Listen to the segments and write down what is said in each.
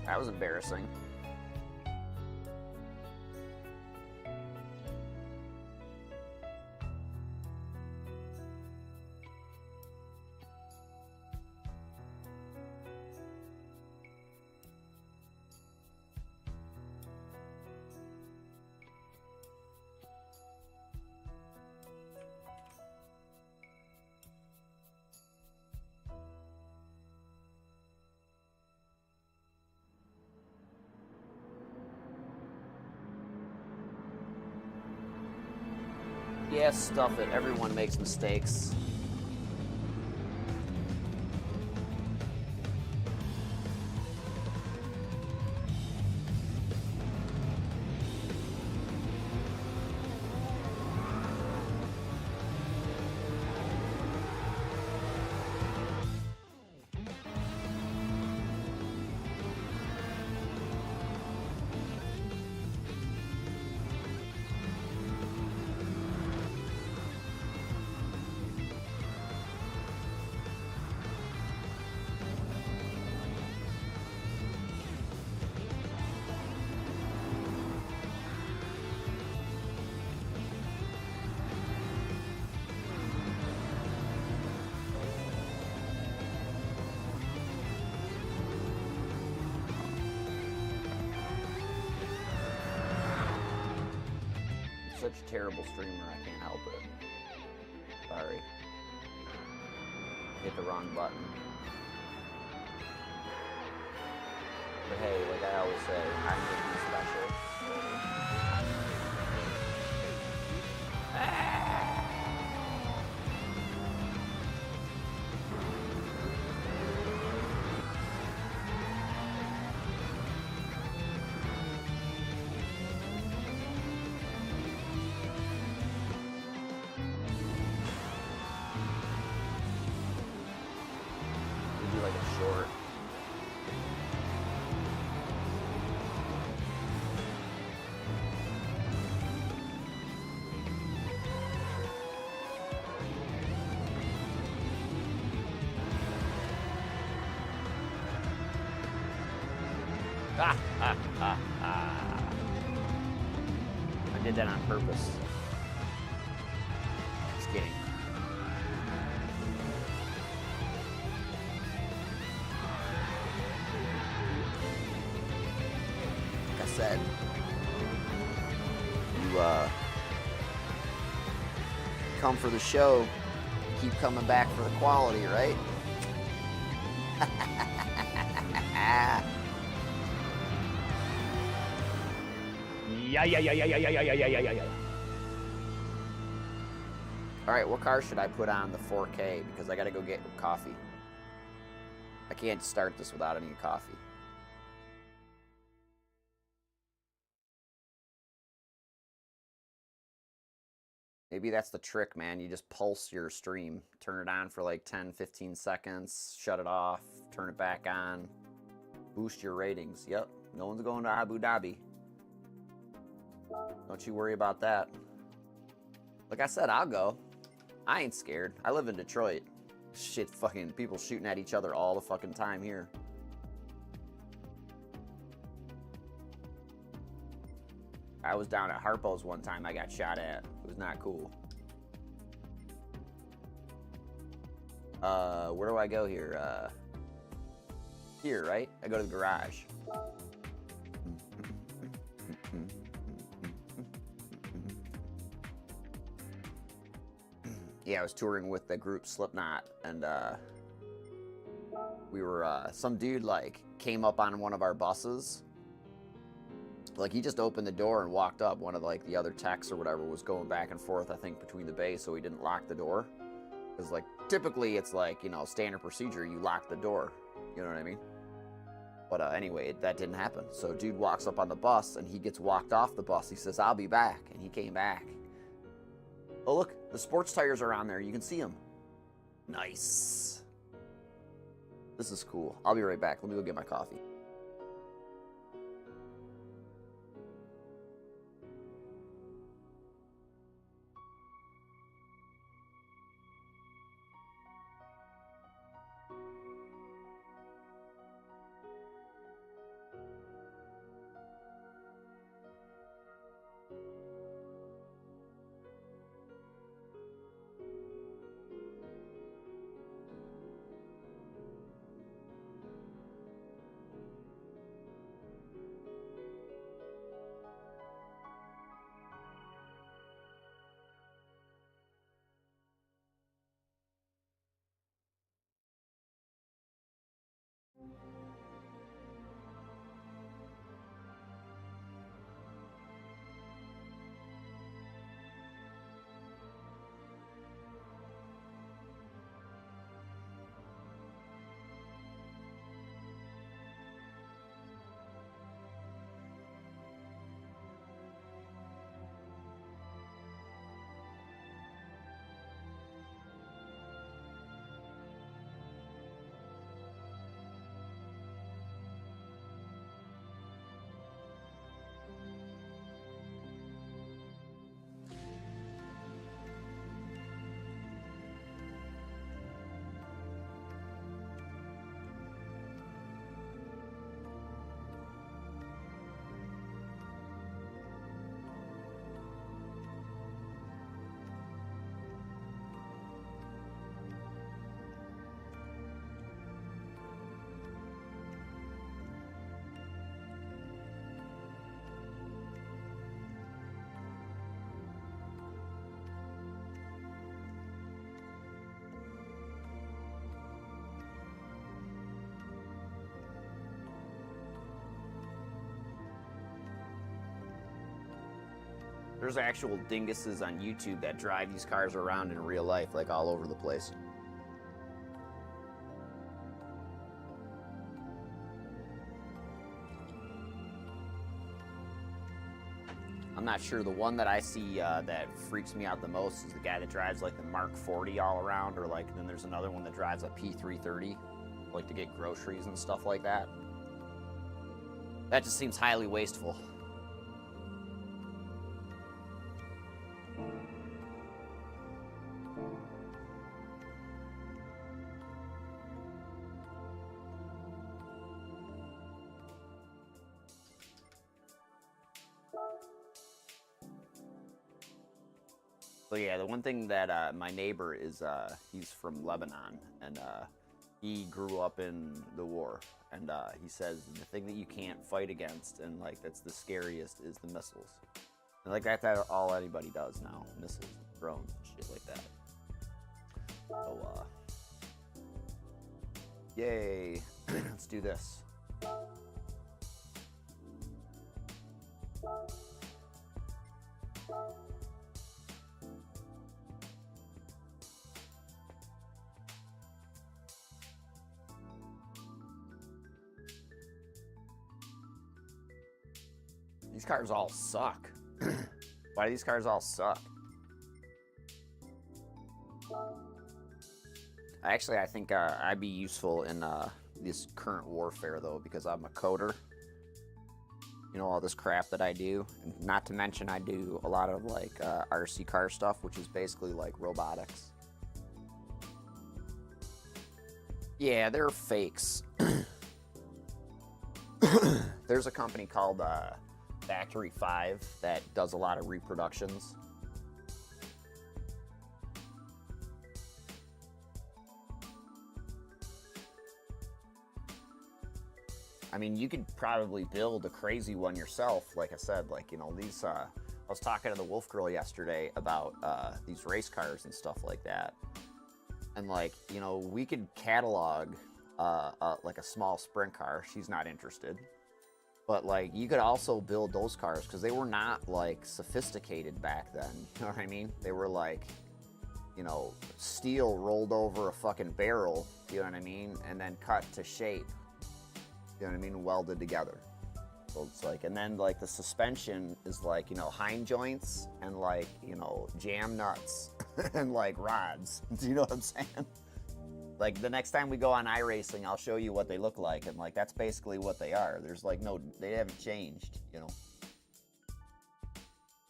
That was embarrassing. Yeah, stuff it. Everyone makes mistakes. Such a terrible streamer, I can't help it. Sorry. Hit the wrong button. But hey, like I always say, I'm making special. Do like a short. I did that on purpose. Just kidding. Like I said, you come for the show, keep coming back for the quality, right? Yeah. All right, what car should I put on the 4K? Because I got to go get coffee. I can't start this without any coffee. Maybe that's the trick, man. You just pulse your stream. Turn it on for like 10, 15 seconds, shut it off, turn it back on. Boost your ratings. Yep, no one's going to Abu Dhabi. Don't you worry about that. Like I said, I'll go. I ain't scared. I live in Detroit. Shit, fucking people shooting at each other all the fucking time here. I was down at Harpo's one time. I got shot at. It was not cool. Where do I go here? Here, right? I go to the garage. Yeah, I was touring with the group Slipknot, and we were, some dude, like, came up on one of our buses. Like, he just opened the door and walked up. One of, like, the other techs or whatever was going back and forth, I think, between the bays, so he didn't lock the door. Because, like, typically it's, like, you know, standard procedure, you lock the door. You know what I mean? But anyway, that didn't happen. So dude walks up on the bus, and he gets walked off the bus. He says, "I'll be back." And he came back. Oh, look, the sports tires are on there. You can see them. Nice. This is cool. I'll be right back. Let me go get my coffee. There's actual dinguses on YouTube that drive these cars around in real life, like all over the place. I'm not sure. The one that I see that freaks me out the most is the guy that drives like the Mark 40 all around, or like then there's another one that drives a P330, like to get groceries and stuff like that. That just seems highly wasteful. So yeah, the one thing that my neighbor is, he's from Lebanon, and he grew up in the war, and he says the thing that you can't fight against, and like that's the scariest, is the missiles. And like that's all anybody does now, missiles, drones, shit like that. So yay, let's do this. These cars all suck. Why do these cars all suck? Actually, I think I'd be useful in this current warfare, though, because I'm a coder. You know, all this crap that I do. And not to mention, I do a lot of, like, RC car stuff, which is basically, like, robotics. Yeah, they're fakes. There's a company called Factory 5 that does a lot of reproductions. I mean, you could probably build a crazy one yourself, like I said, like, you know, these, I was talking to the Wolf Girl yesterday about these race cars and stuff like that. And, like, you know, we could catalog, like, a small sprint car. She's not interested. But, like, you could also build those cars, because they were not, like, sophisticated back then. You know what I mean? They were, like, you know, steel rolled over a fucking barrel, you know what I mean? And then cut to shape. You know what I mean? Welded together. So it's like, and then like the suspension is like, you know, hind joints and like, you know, jam nuts and like rods. Do you know what I'm saying? Like the next time we go on iRacing, I'll show you what they look like. And like, that's basically what they are. There's like no, they haven't changed, you know.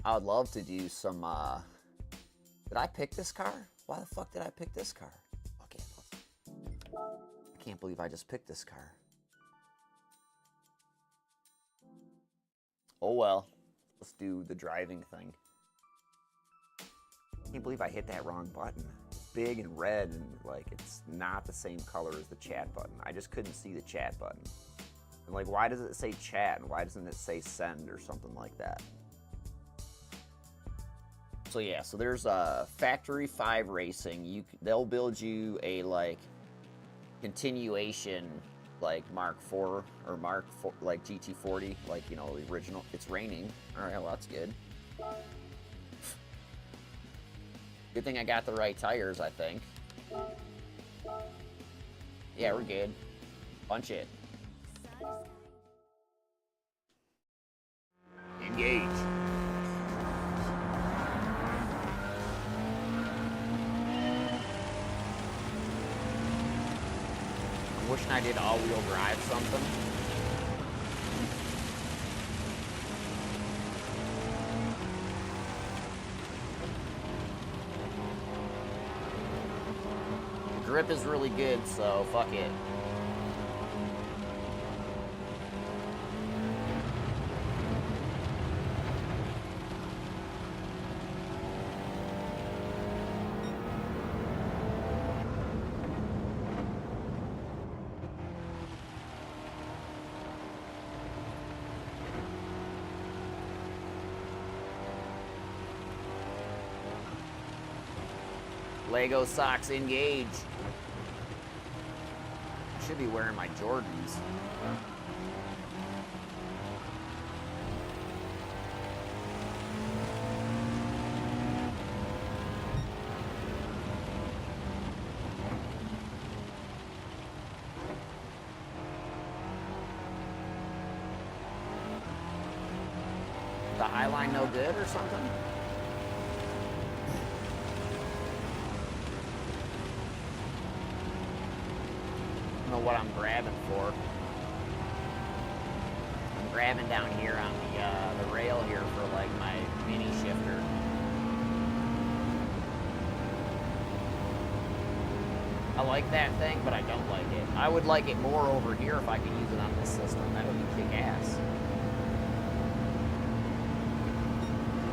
I would love to do some, did I pick this car? Why the fuck did I pick this car? Okay, I can't believe I just picked this car. Oh well, let's do the driving thing. I can't believe I hit that wrong button. It's big and red and like it's not the same color as the chat button. I just couldn't see the chat button. And like, why does it say chat and why doesn't it say send or something like that? So yeah, so there's Factory 5 Racing. They'll build you a like continuation like Mark 4 or Mark 4, like GT40, like, you know, the original. It's raining. All right, well, that's good. Good thing I got the right tires, I think. Yeah, we're good. Punch it. Engage. I'm wishing I did all-wheel drive something. The grip is really good, so fuck it. Lego socks engage. I should be wearing my Jordans. The eyeline no good or something? I don't know what I'm grabbing for. I'm grabbing down here on the rail here for like my mini shifter. I like that thing, but I don't like it. I would like it more over here if I could use it on this system. That would be kick-ass.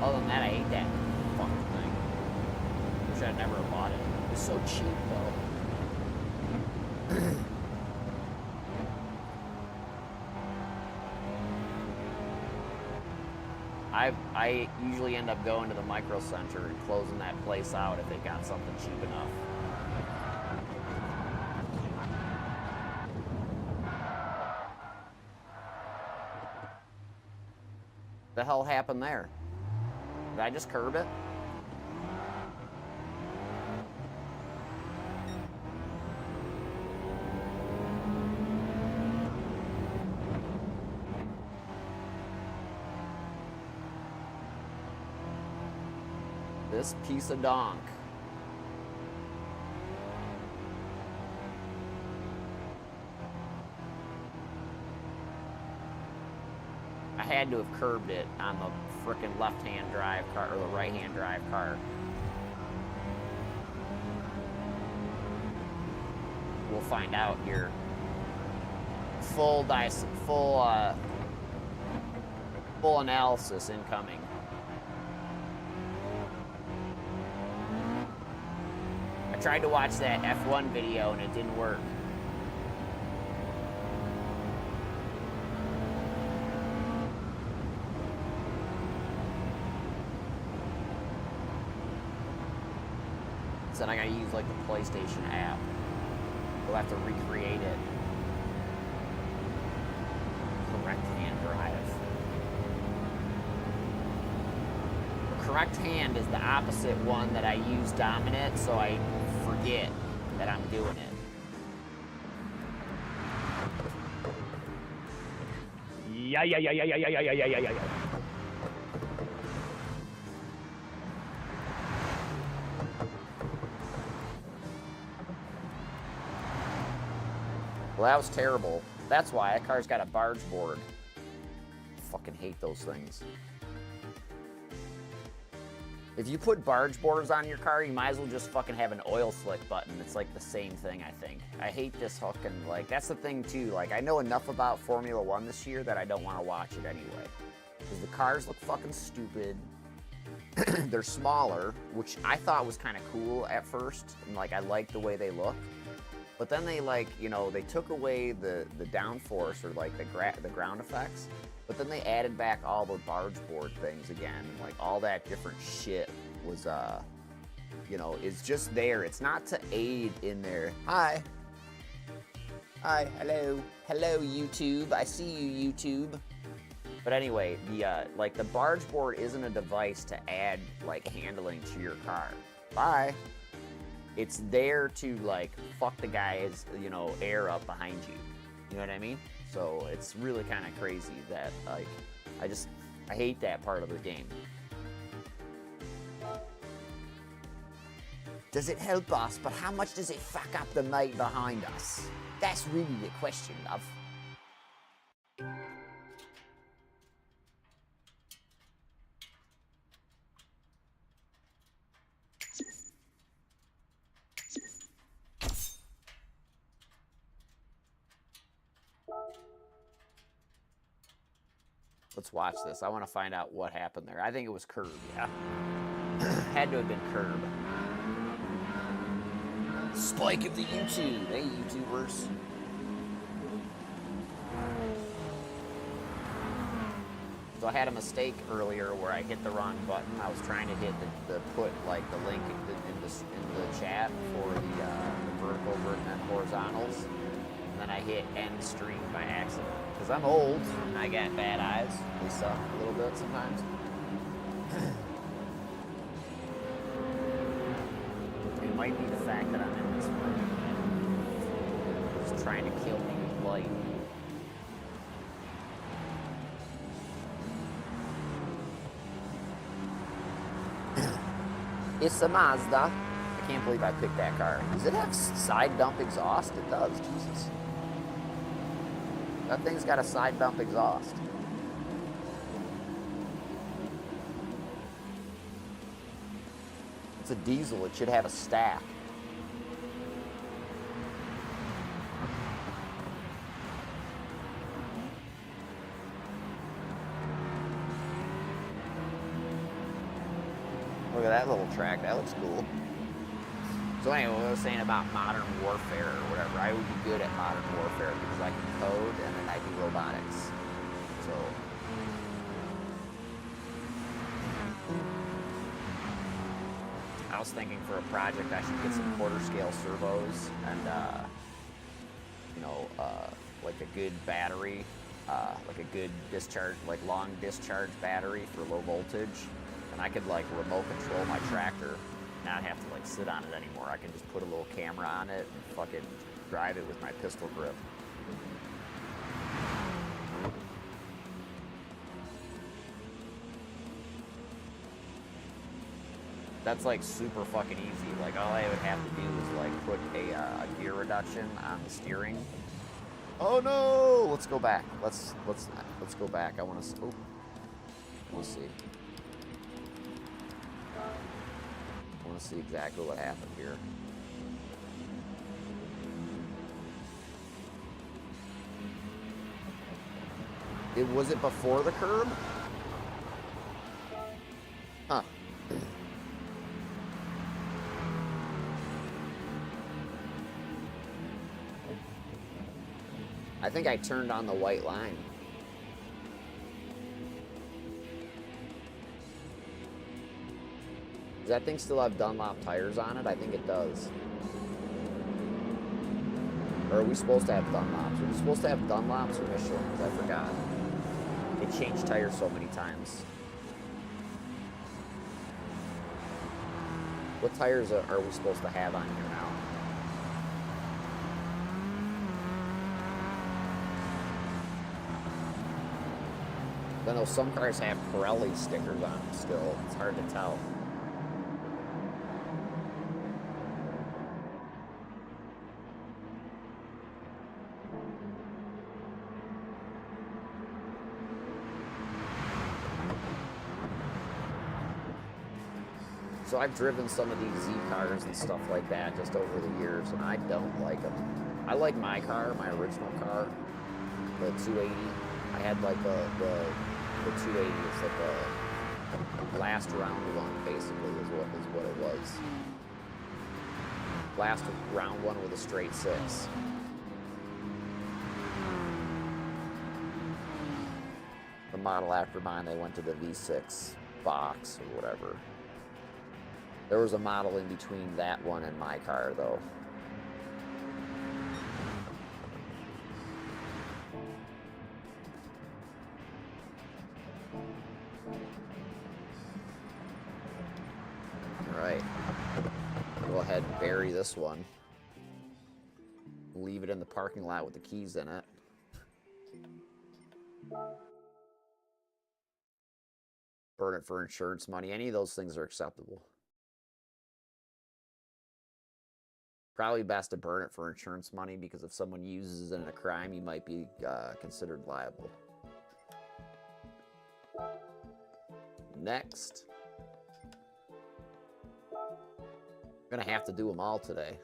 Other than that, I hate that fucking thing. Wish I'd never have bought it. It's so cheap, though. I usually end up going to the Micro Center and closing that place out if they got something cheap enough. The hell happened there? Did I just curb it? This piece of donk. I had to have curbed it on the frickin' left-hand drive car, or the right-hand drive car. We'll find out here. Full analysis incoming. I tried to watch that F1 video and it didn't work. Then I gotta use like the PlayStation app. We'll have to recreate it. Correct hand drive. The correct hand is the opposite one that I use dominant, so I forget that I'm doing it. Yeah. Well, that was terrible. That's why that car's got a barge board. Fucking hate those things. If you put barge boards on your car, you might as well just fucking have an oil slick button. It's like the same thing, I think. I hate this fucking, like, that's the thing too. Like, I know enough about Formula One this year that I don't want to watch it anyway. Because the cars look fucking stupid. They're smaller, which I thought was kind of cool at first. And, like, I liked the way they look. But then they, like, you know, they took away the downforce or, like, the ground effects. But then they added back all the barge board things again. And, like, all that different shit was, you know, is just there. It's not to aid in there. Hi. Hi, hello. Hello, YouTube. I see you, YouTube. But anyway, like, the barge board isn't a device to add, like, handling to your car. Bye. It's there to, like, fuck the guy's, you know, air up behind you. You know what I mean? So it's really kind of crazy that, like, I hate that part of the game. Does it help us, but how much does it fuck up the mate behind us? That's really the question, love. Let's watch this. I want to find out what happened there. I think it was curb, yeah. Had to have been curb. Spike of the YouTube. Hey, YouTubers. So I had a mistake earlier where I hit the wrong button. I was trying to hit the put, like, the link in the chat for the vertical and horizontals. And then I hit end stream by accident. Because I'm old and I got bad eyes. They suck a little bit sometimes. It might be the fact that I'm in this room. It's trying to kill me with light. It's a Mazda. I can't believe I picked that car. Does it have side dump exhaust? It does, Jesus. That thing's got a side dump exhaust. It's a diesel. It should have a stack. Look at that little track. That looks cool. So anyway, what I was saying about modern warfare or whatever, I would be good at modern warfare because I can code and then I do robotics. So I was thinking for a project I should get some quarter scale servos and like a good battery, like a good discharge, like long discharge battery for low voltage, and I could like remote control my tractor, not have to like sit on it anymore. I can just put a little camera on it and fucking drive it with my pistol grip. That's like super fucking easy. Like all I would have to do is like put a gear reduction on the steering. Oh no! Let's go back. Let's go back. I want to. Oh, let me see. I want to see exactly what happened here. Was it before the curb? Huh. I think I turned on the white line. Does that thing still have Dunlop tires on it? I think it does. Or are we supposed to have Dunlops? Are we supposed to have Dunlops or Michelins? I forgot. They changed tires so many times. What tires are we supposed to have on here now? I know some cars have Pirelli stickers on them still. It's hard to tell. So I've driven some of these Z cars and stuff like that just over the years, and I don't like them. I like my car, my original car, the 280. I had like the 280. It's like the last round one, basically, is what it was. Last round one with a straight six. The model after mine, they went to the V6 box or whatever. There was a model in between that one and my car, though. All right. Go ahead and bury this one. Leave it in the parking lot with the keys in it. Burn it for insurance money. Any of those things are acceptable. Probably best to burn it for insurance money because if someone uses it in a crime, you might be considered liable. Next. I'm gonna have to do them all today.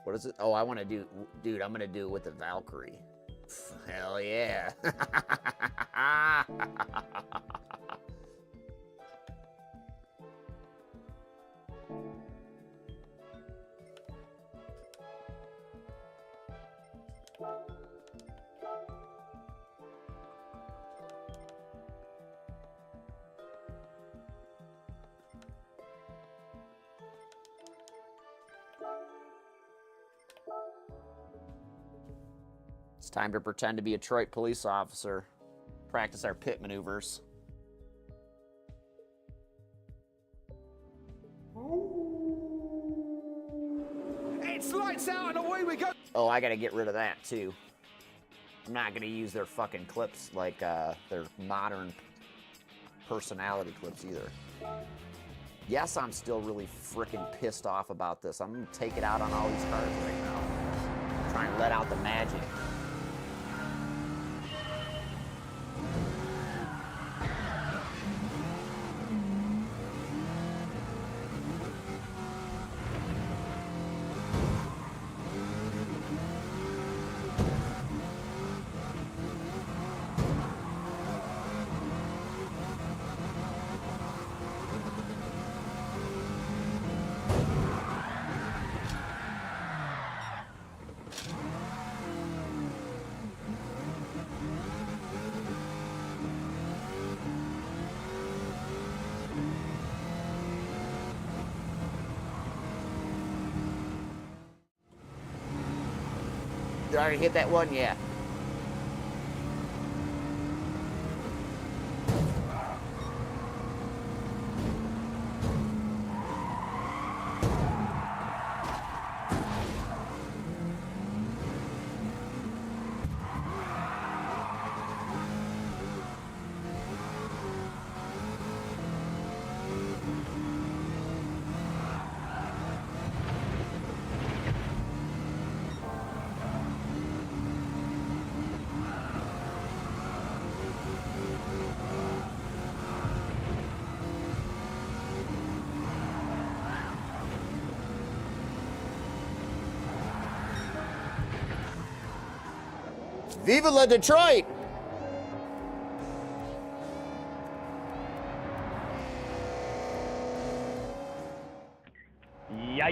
What is it? Oh, I want to do, dude, I'm gonna do it with the Valkyrie. Hell yeah. It's time to pretend to be a Detroit police officer. Practice our pit maneuvers. It's lights out and away we go. Oh, I gotta get rid of that too. I'm not gonna use their fucking clips like their modern personality clips either. Yes, I'm still really freaking pissed off about this. I'm gonna take it out on all these cars right now. Try and let out the magic. Did I already hit that one? Yeah. Viva la Detroit! Yeah.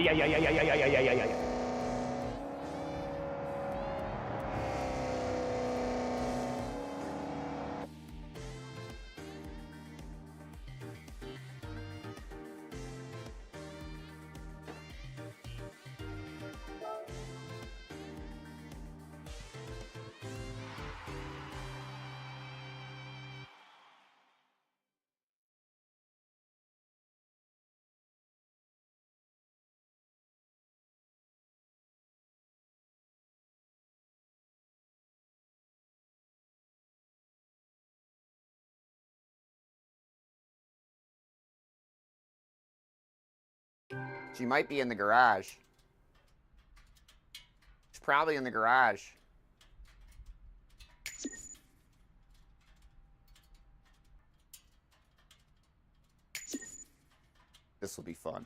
She might be in the garage. She's probably in the garage. This will be fun.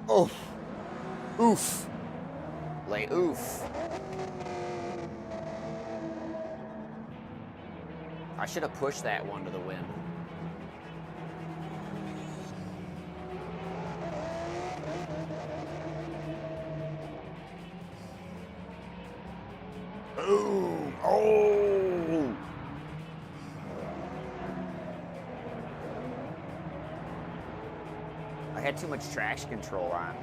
Oh. Oof. Lay oof. I should have pushed that one to the wind. Boom! Oh! I had too much traction control on.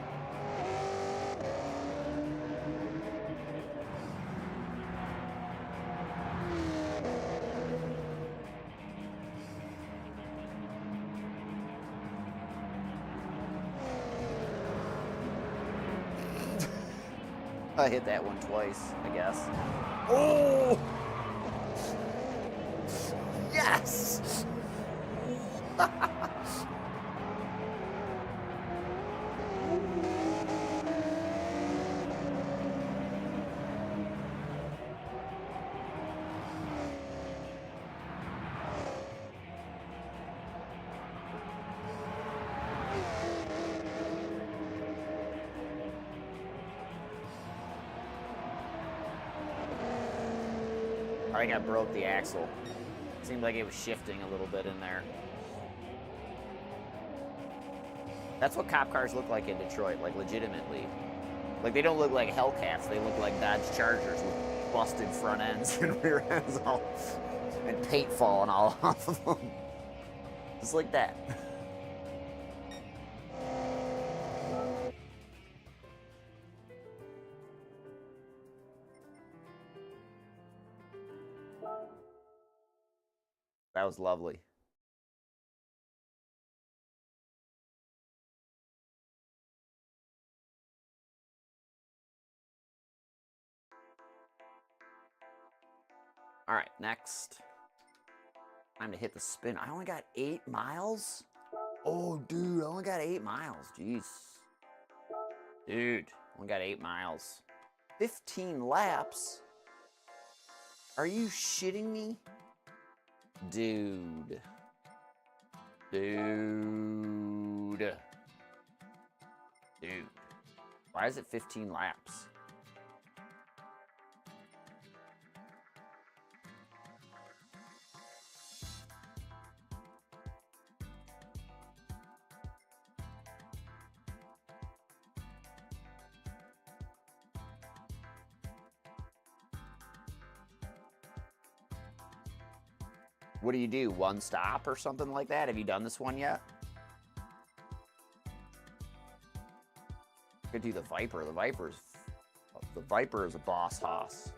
I hit that one twice, I guess. Oh! Yes! I think I broke the axle. Seemed like it was shifting a little bit in there. That's what cop cars look like in Detroit, like legitimately. Like they don't look like Hellcats, they look like Dodge Chargers with busted front ends and rear ends all, and paint falling all off of them. Just like that. That was lovely. All right, next. Time to hit the spin. I only got 8 miles? Oh, dude, I only got 8 miles. Jeez. Dude, only got 8 miles. 15 laps? Are you shitting me? Dude. Dude. Dude. Why is it 15 laps? What do you do? One stop or something like that? Have you done this one yet? Could do the Viper. The Viper is a boss hoss.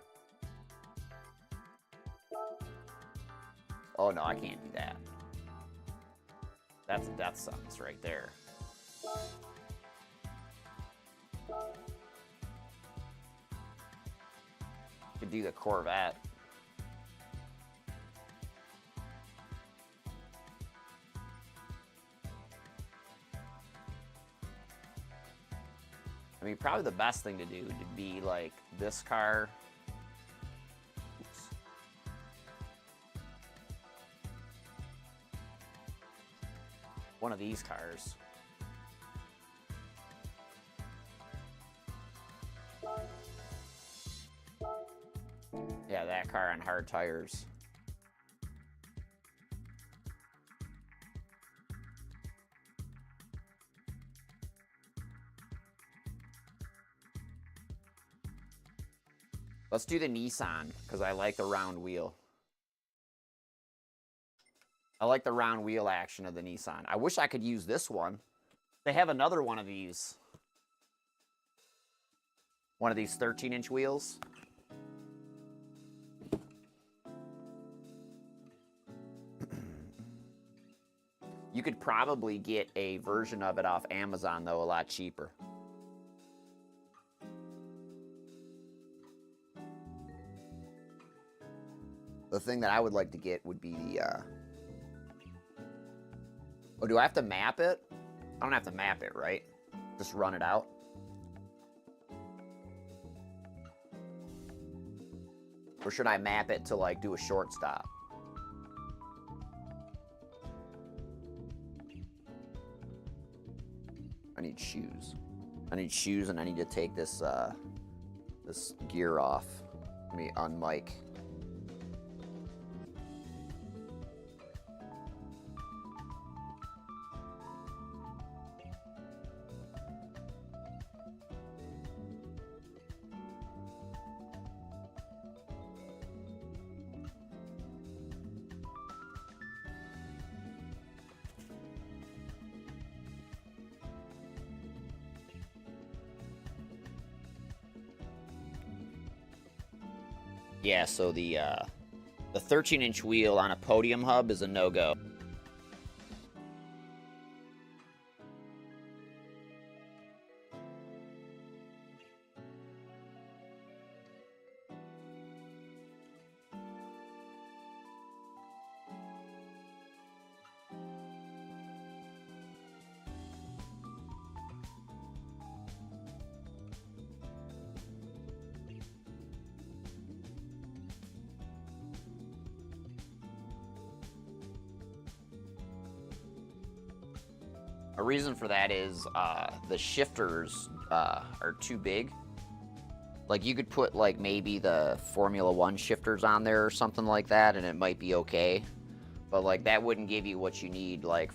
Oh no, I can't do that. That's a death sentence right there. Could do the Corvette. I mean, probably the best thing to do would be like this car. Oops. One of these cars. Yeah, that car on hard tires. Let's do the Nissan, because I like the round wheel. I like the round wheel action of the Nissan. I wish I could use this one. They have another one of these. One of these 13-inch wheels. You could probably get a version of it off Amazon, though, a lot cheaper. The thing that I would like to get would be the... Oh, do I have to map it? I don't have to map it, right? Just run it out. Or should I map it to, like, do a short stop? I need shoes. I need shoes, and I need to take this, this gear off. Let me unmic. Yeah, so the 13-inch wheel on a podium hub is a no-go. A reason for that is the shifters are too big. Like, you could put, like, maybe the Formula 1 shifters on there or something like that, and it might be okay. But, like, that wouldn't give you what you need, like,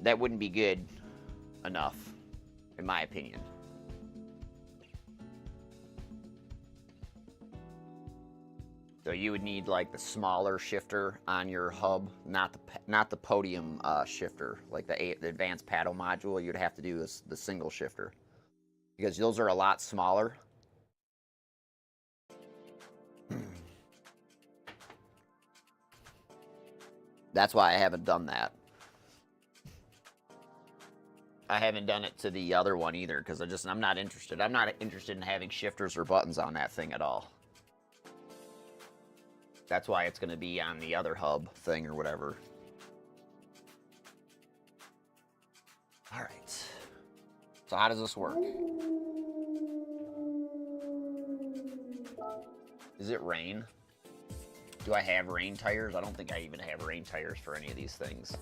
that wouldn't be good enough, in my opinion. So you would need like the smaller shifter on your hub, not the podium shifter, like the advanced paddle module. You'd have to do the single shifter because those are a lot smaller. That's why I haven't done that. I haven't done it to the other one either, because I'm not interested. I'm not interested in having shifters or buttons on that thing at all. That's why it's going to be on the other hub thing or whatever. All right. So how does this work? Is it rain? Do I have rain tires? I don't think I even have rain tires for any of these things.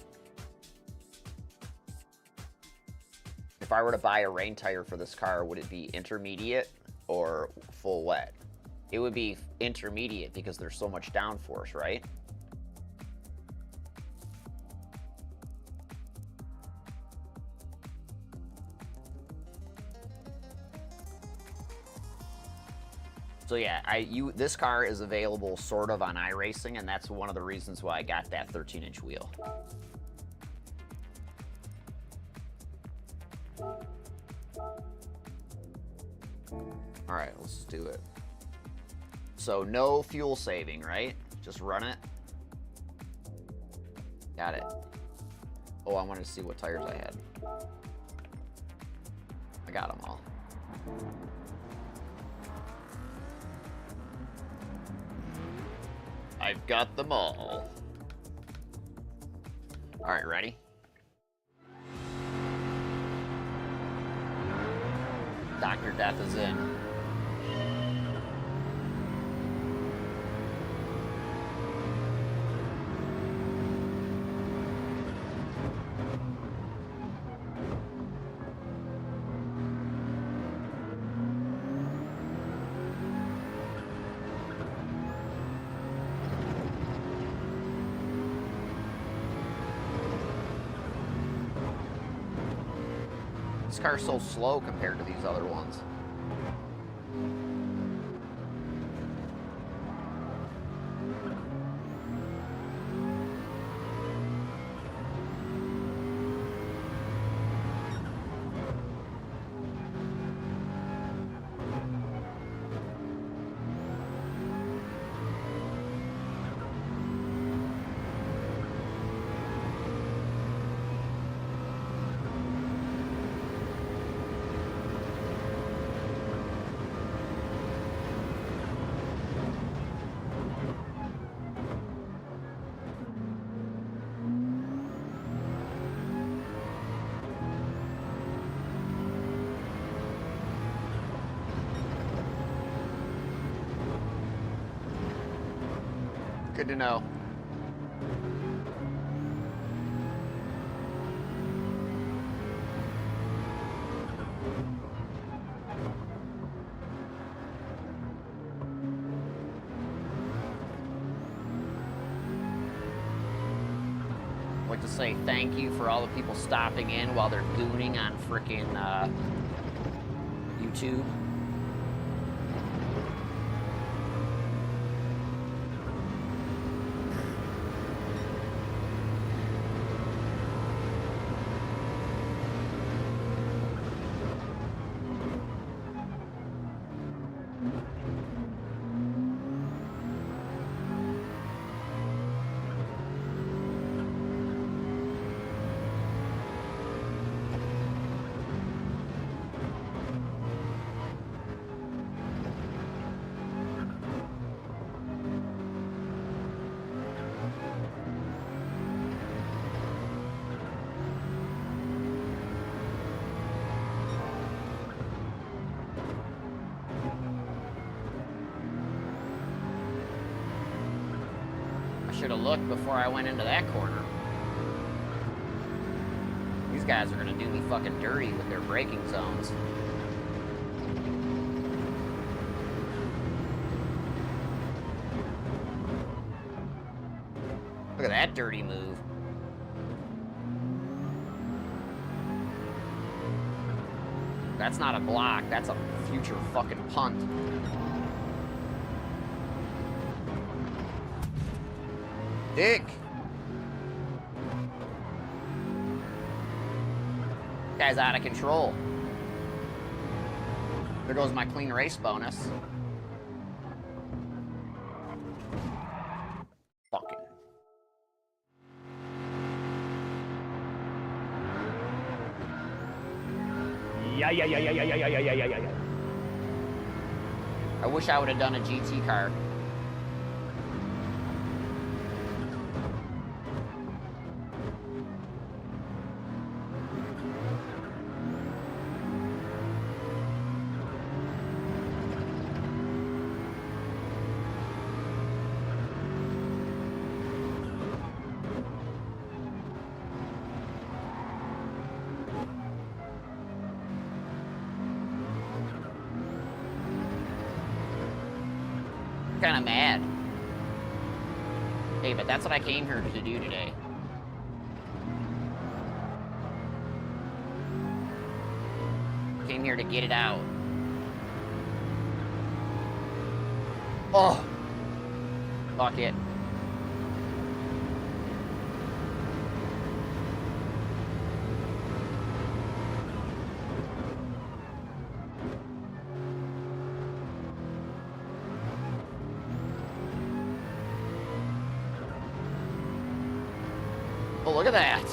If I were to buy a rain tire for this car, would it be intermediate or full wet? It would be intermediate because there's so much downforce, right? So yeah, this car is available sort of on iRacing, and that's one of the reasons why I got that 13-inch wheel. All right, let's do it. So no fuel saving, right? Just run it. Got it. Oh, I wanted to see what tires I had. I got them all. I've got them all. All right, ready? Dr. Death is in. This car's so slow compared to these other ones. Good to know. I'd like to say thank you for all the people stopping in while they're gooning on frickin' YouTube. Should have looked before I went into that corner. These guys are gonna do me fucking dirty with their braking zones. Look at that dirty move. That's not a block, that's a future fucking punt. Dick! Guy's out of control. There goes my clean race bonus. Fucking. I wish I would have done a GT car. Kind of mad. Hey, but that's what I came here to do today. Came here to get it out. Oh! Fuck it. Oh, look at that.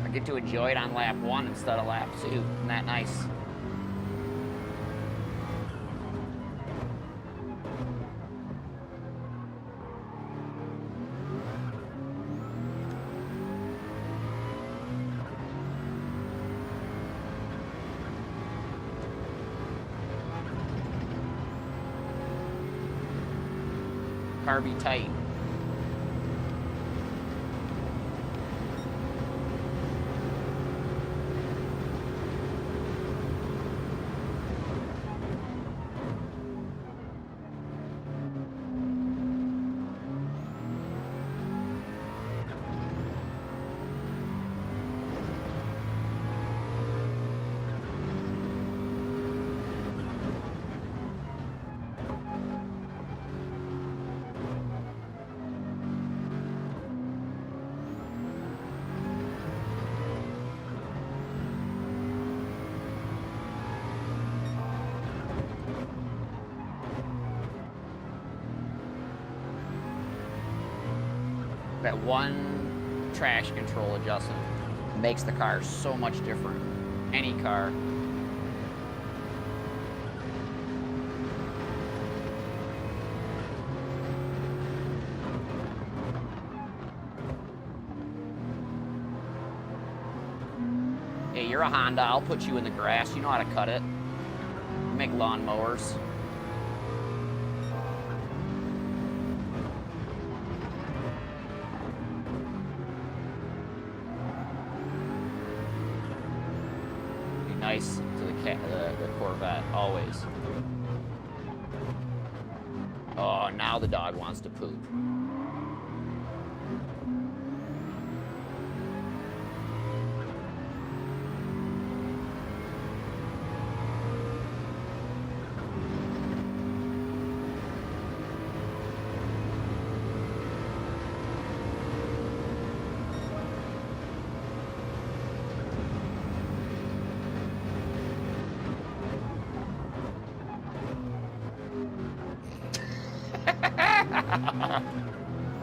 I get to enjoy it on lap 1 instead of lap 2. Isn't that nice? Car be tight. That one traction control adjustment makes the car so much different. Any car. Hey, you're a Honda. I'll put you in the grass. You know how to cut it. You make lawnmowers. Nice to the Corvette, always. Oh, now the dog wants to poop.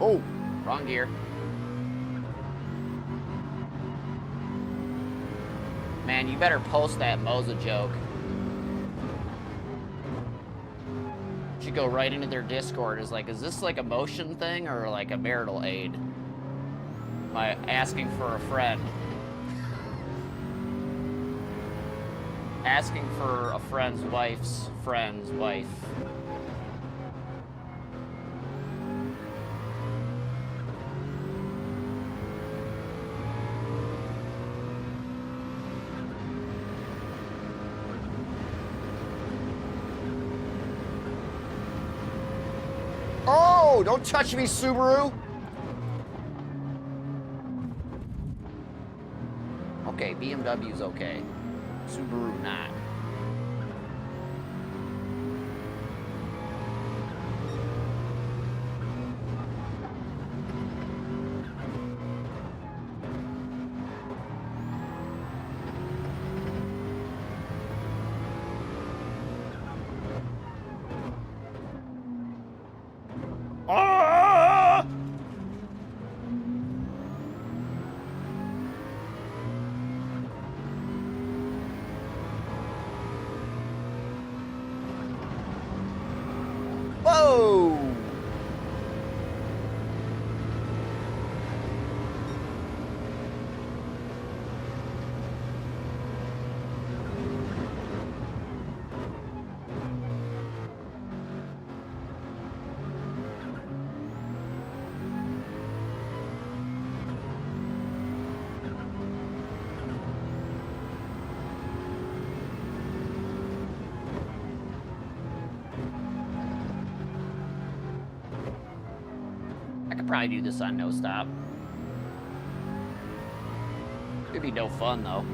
Oh, wrong gear. Man, you better post that Moza joke. Should go right into their Discord. Is like, is this like a motion thing or like a marital aid? My asking for a friend. Asking for a friend's wife's friend's wife. Oh, don't touch me, Subaru. Okay, BMW's okay. Subaru not. probably do this on no stop. It'd be no fun though.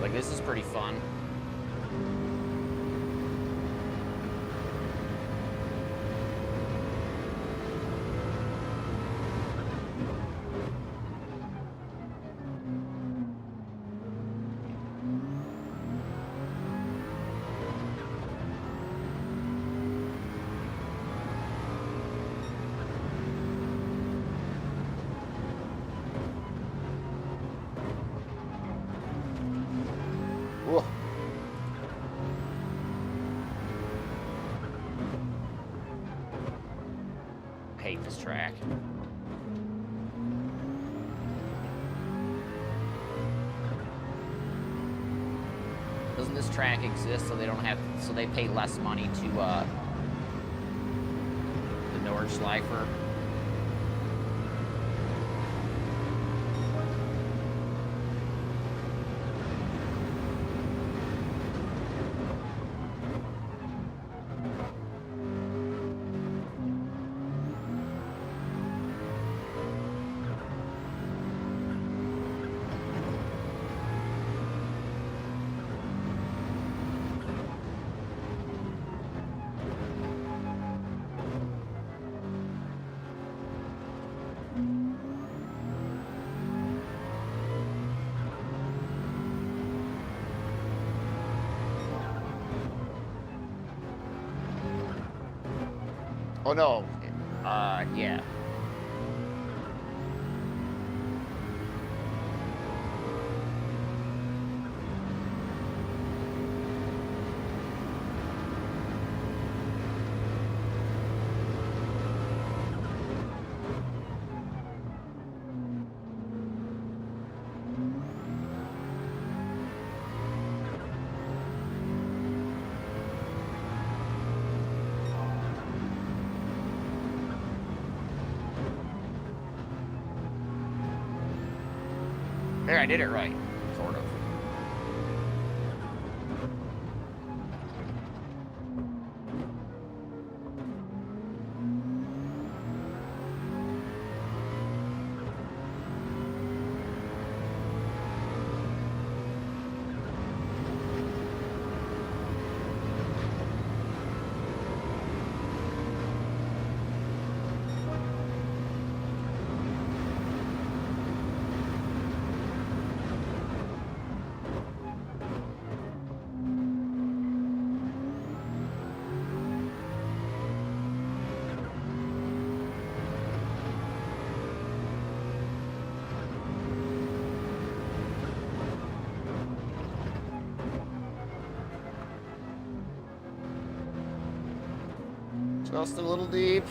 Like, this is pretty fun. Whoa. I hate this track. Doesn't this track exist so they don't have, so they pay less money to the Nordschleifer? Oh no, yeah. There, I did it right, sort of. Just a little deep.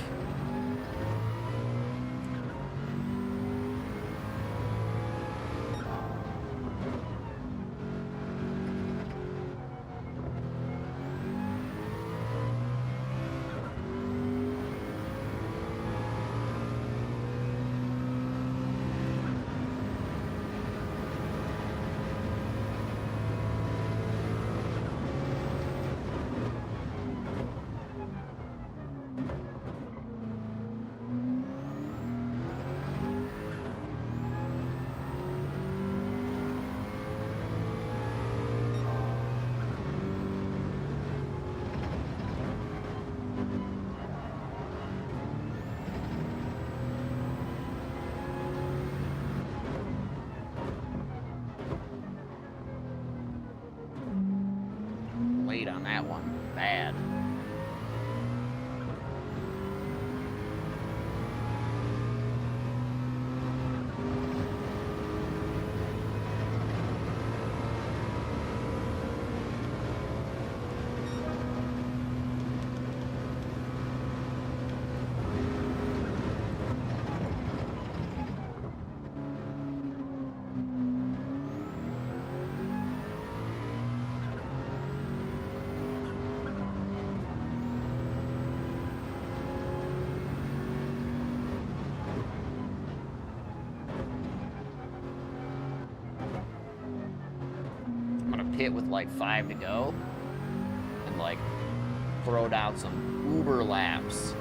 Late on that one. Bad. pit with like 5 to go and like throw down some uber laps.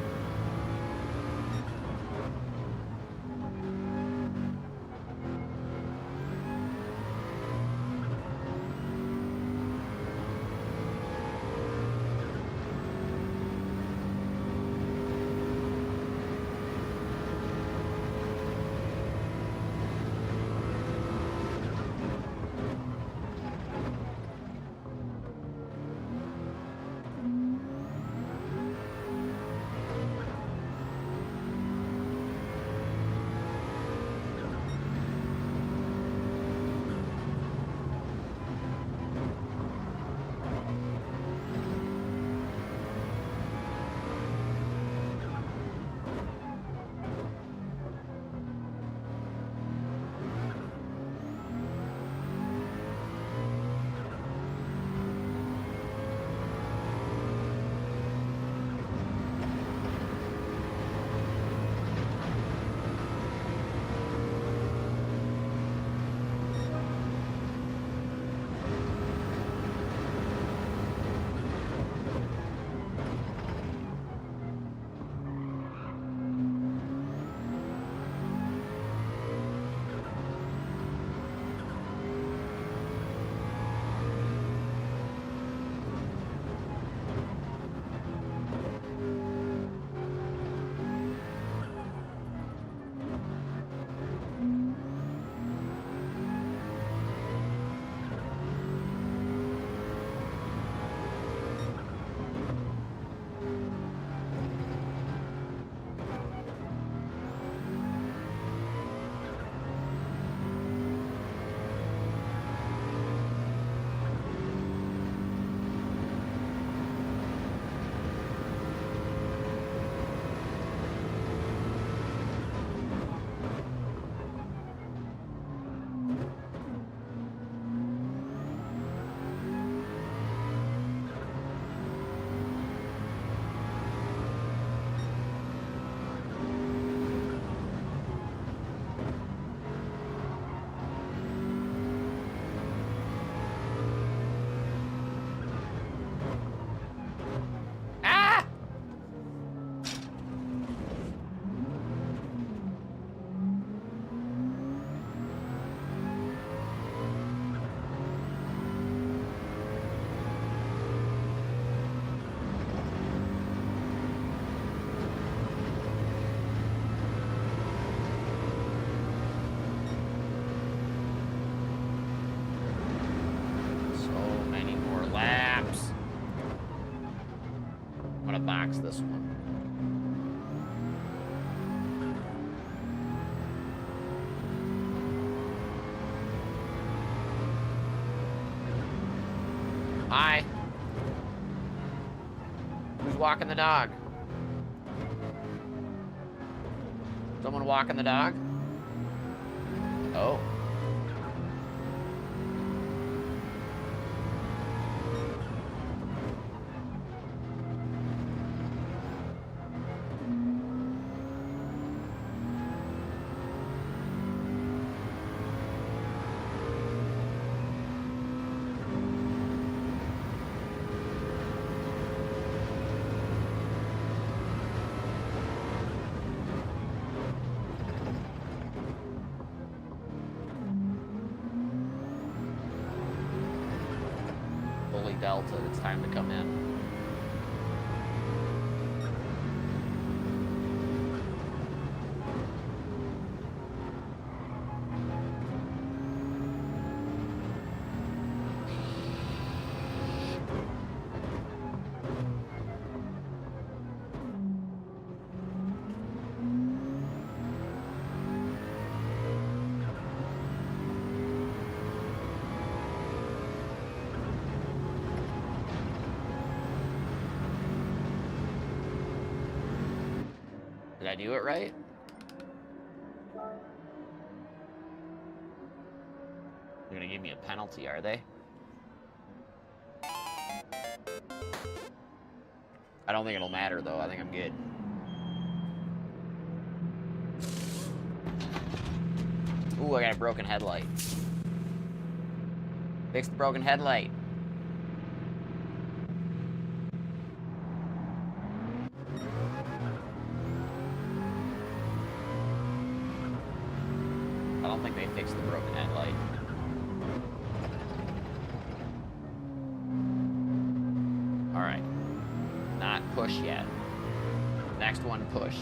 Box this one. Hi. Who's walking the dog? Someone walking the dog? Oh. Delta, it's time to come in. Did I do it right? They're gonna give me a penalty, are they? I don't think it'll matter, though. I think I'm good. Ooh, I got a broken headlight. Fix the broken headlight. I don't think they fixed the broken headlight. Alright. Not push yet. Next one, push.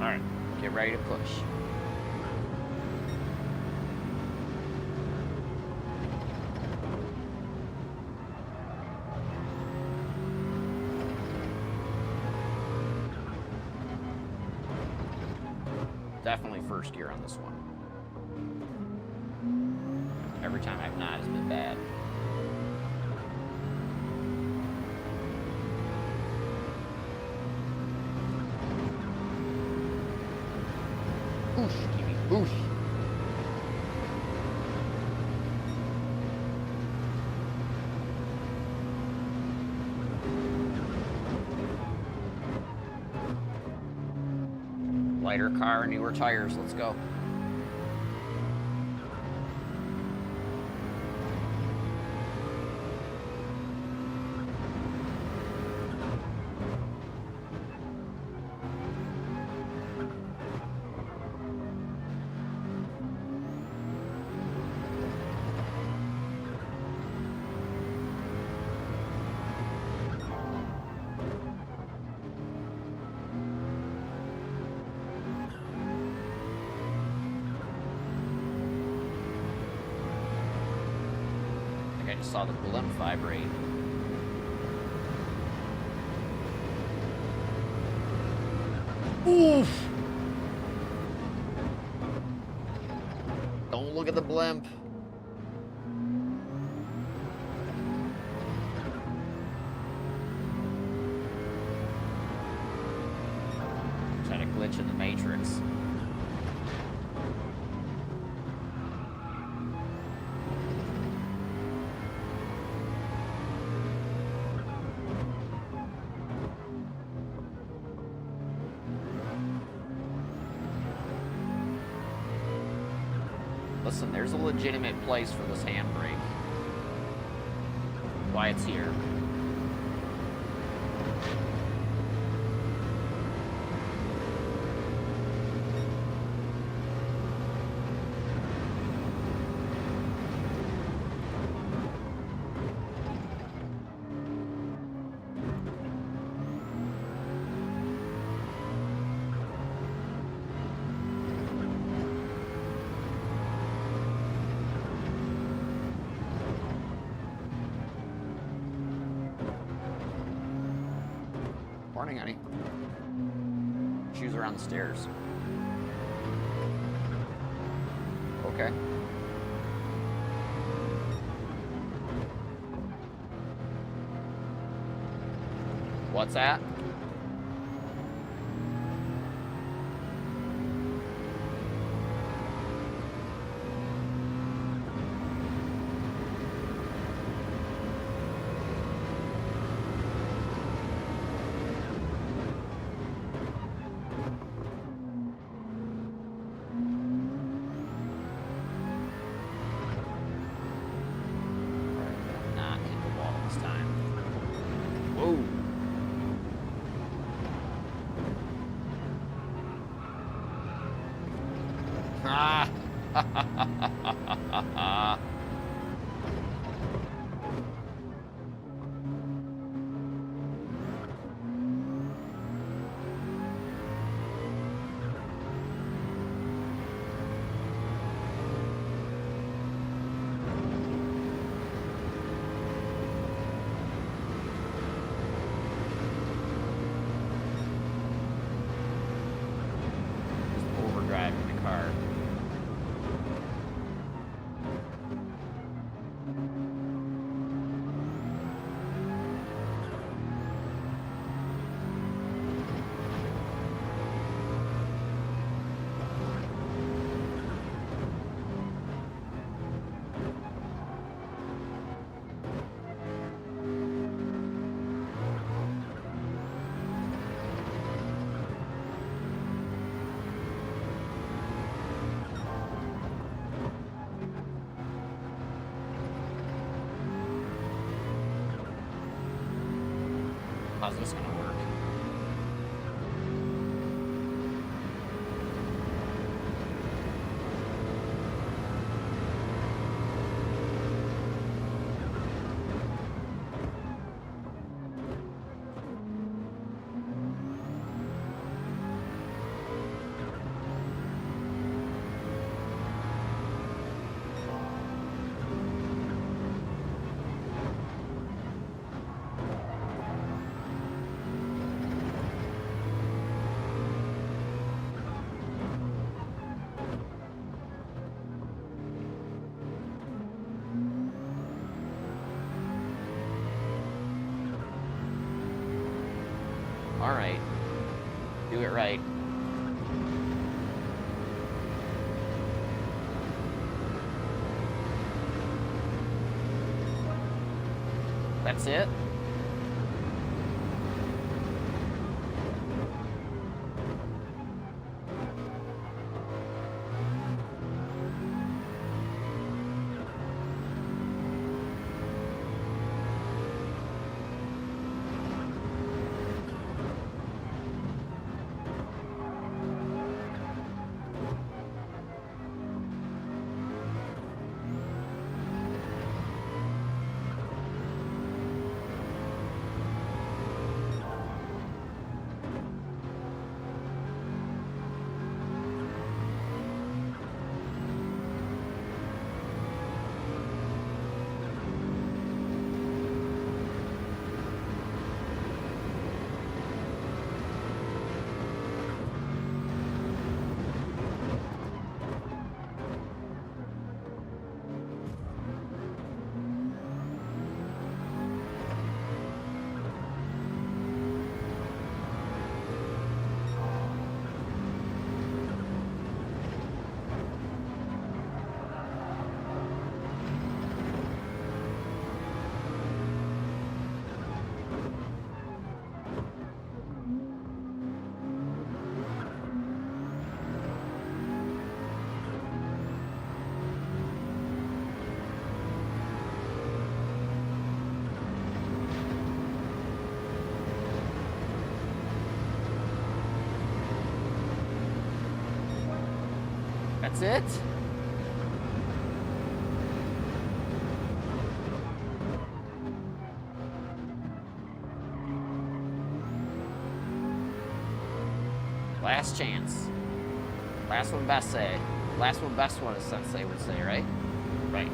Alright, get ready to push. Definitely first gear on this one. Every time I've not has been bad. Boosh, give me boosh. Lighter car, newer tires, let's go. I just saw the blimp vibrate. Oof! Don't look at the blimp. Just had a glitch in the matrix. Listen, there's a legitimate place for this handbrake. Why it's here. Morning, honey. Shoes are on the stairs. Okay. What's that? How's this gonna work? All right, do it right. That's it? That's it? Last chance. Last one best say. Last one best one, as Sensei would say, right? Right.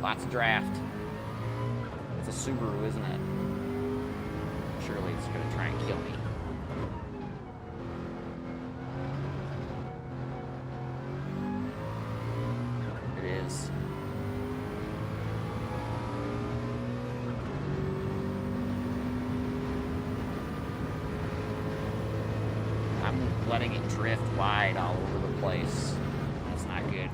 Lots of draft. It's a Subaru, isn't it? Surely it's gonna try and kill me. It is. I'm letting it drift wide all over the place. That's not good.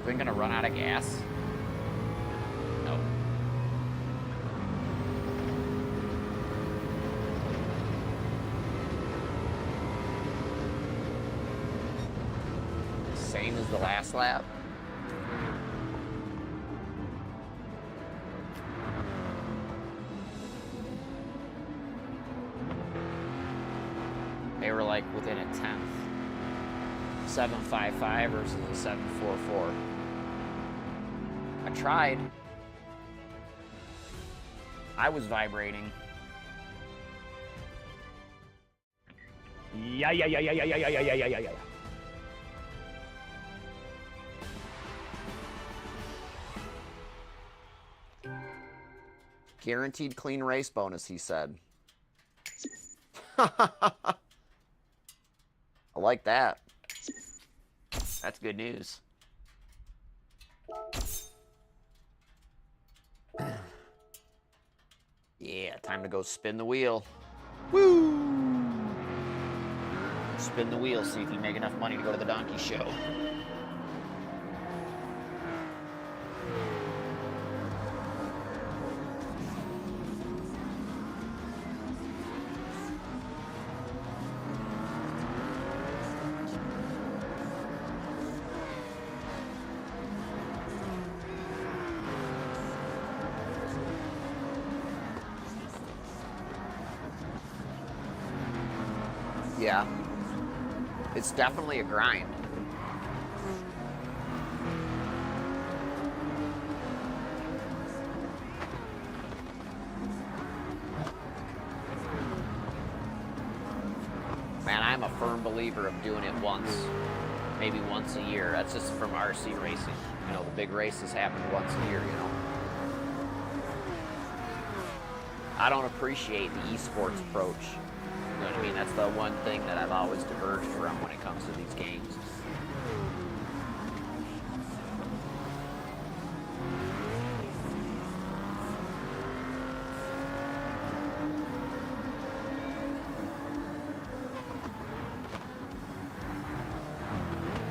Are we gonna run out of gas? No. Same as the last lap. They were like within a tenth. 755 versus a 744. I tried. I was vibrating. Yeah. Guaranteed clean race bonus, he said. I like that. That's good news. Yeah, time to go spin the wheel. Woo! Spin the wheel, see if you make enough money to go to the donkey show. Yeah. It's definitely a grind. Man, I'm a firm believer of doing it once, maybe once a year. That's just from RC racing. You know, the big races happen once a year, you know. I don't appreciate the esports approach. You know what I mean? That's the one thing that I've always diverged from when it comes to these games.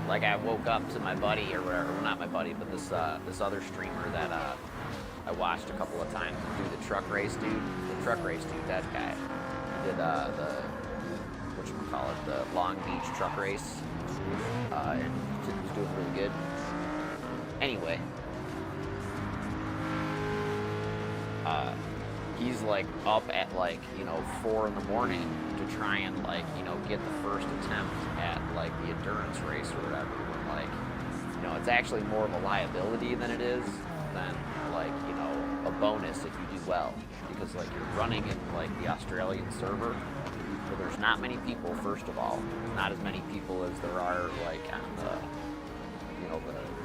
Like I woke up to my buddy or whatever, well, not my buddy, but this other streamer that I watched a couple of times do the truck race dude. The truck race dude, that guy. Did the whatchamacallit, the Long Beach truck race, and was doing really good. Anyway, he's like up at like 4 in the morning to try and like get the first attempt at like the endurance race or whatever. Like it's actually more of a liability than it is than like a bonus if you do well. Because like you're running in like the Australian server, where there's not many people. First of all, not as many people as there are like on the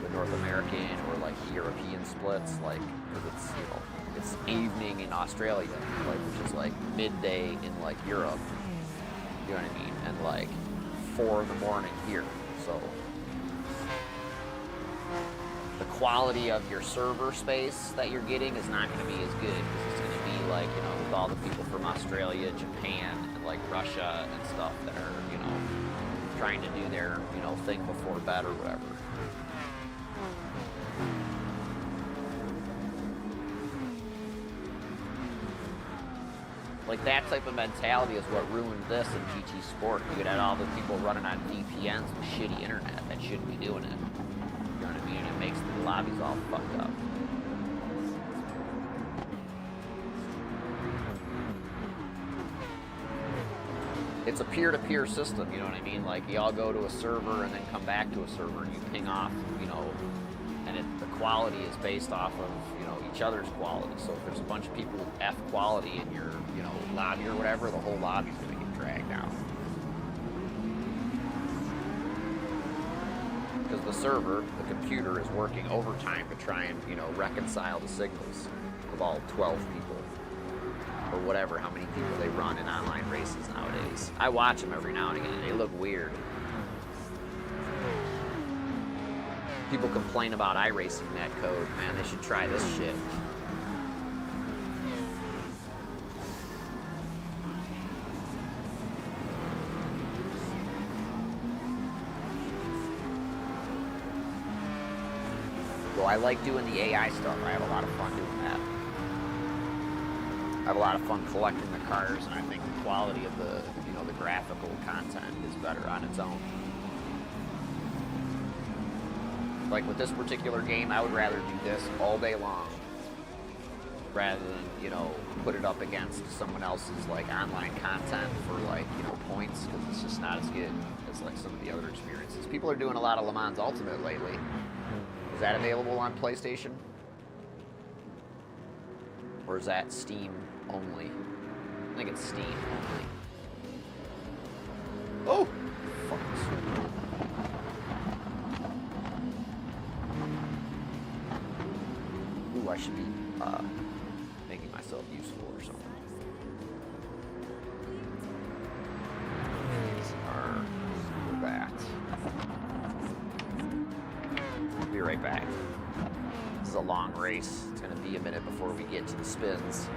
the North American or like the European splits. Like because it's evening in Australia, like which is like midday in like Europe. You know what I mean? And like 4 in the morning here. So the quality of your server space that you're getting is not going to be as good because it's going to be like with all the people from Australia, Japan, and like Russia and stuff that are trying to do their thing before bed or whatever. Like that type of mentality is what ruined this in GT Sport. You could have all the people running on VPNs with shitty internet that shouldn't be doing it. You know what I mean? It makes the lobbies all fucked up. It's a peer-to-peer system, you know what I mean? Like you all go to a server and then come back to a server and you ping off, and the quality is based off of, each other's quality. So if there's a bunch of people with F quality in your, lobby or whatever, the whole lobby's gonna get dragged down. Because the server, the computer, is working overtime to try and, reconcile the signals of all 12 people. Or whatever, how many people they run in online races nowadays. I watch them every now and again, and they look weird. People complain about iRacing netcode. Man, they should try this shit. Well, I like doing the AI stuff. I have a lot of fun doing that. I have a lot of fun collecting the cars, and I think the quality of the graphical content is better on its own. Like with this particular game, I would rather do this all day long rather than, put it up against someone else's like online content for like, points, because it's just not as good as like some of the other experiences. People are doing a lot of Le Mans Ultimate lately. Is that available on PlayStation? Or is that Steam only? I think it's Steam only. Oh! Fucking sweet. Ooh, I should be making myself useful or something. Or that. long race. It's going to be a minute before we get to the spins.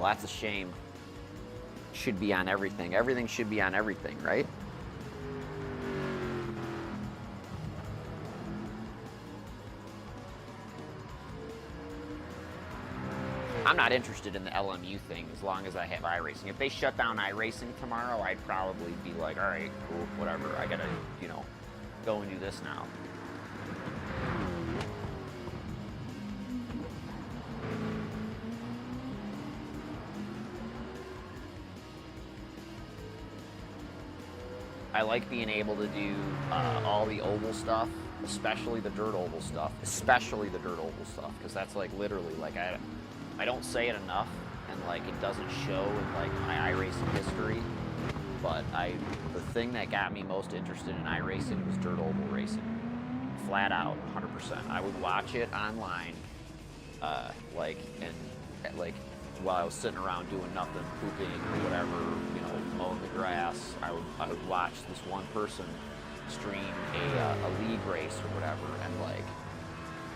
Well, that's a shame. Should be on everything. Everything should be on everything, right? I'm not interested in the LMU thing as long as I have iRacing. If they shut down iRacing tomorrow, I'd probably be like, all right, cool, whatever. I gotta, go and do this now. I like being able to do all the oval stuff, especially the dirt oval stuff, because that's like literally like I don't say it enough, and like it doesn't show in like my iRacing history, but the thing that got me most interested in iRacing was dirt oval racing, flat out, 100%. I would watch it online, like while I was sitting around doing nothing, pooping or whatever, you know, mowing the grass. I would watch this one person stream a league race or whatever, and like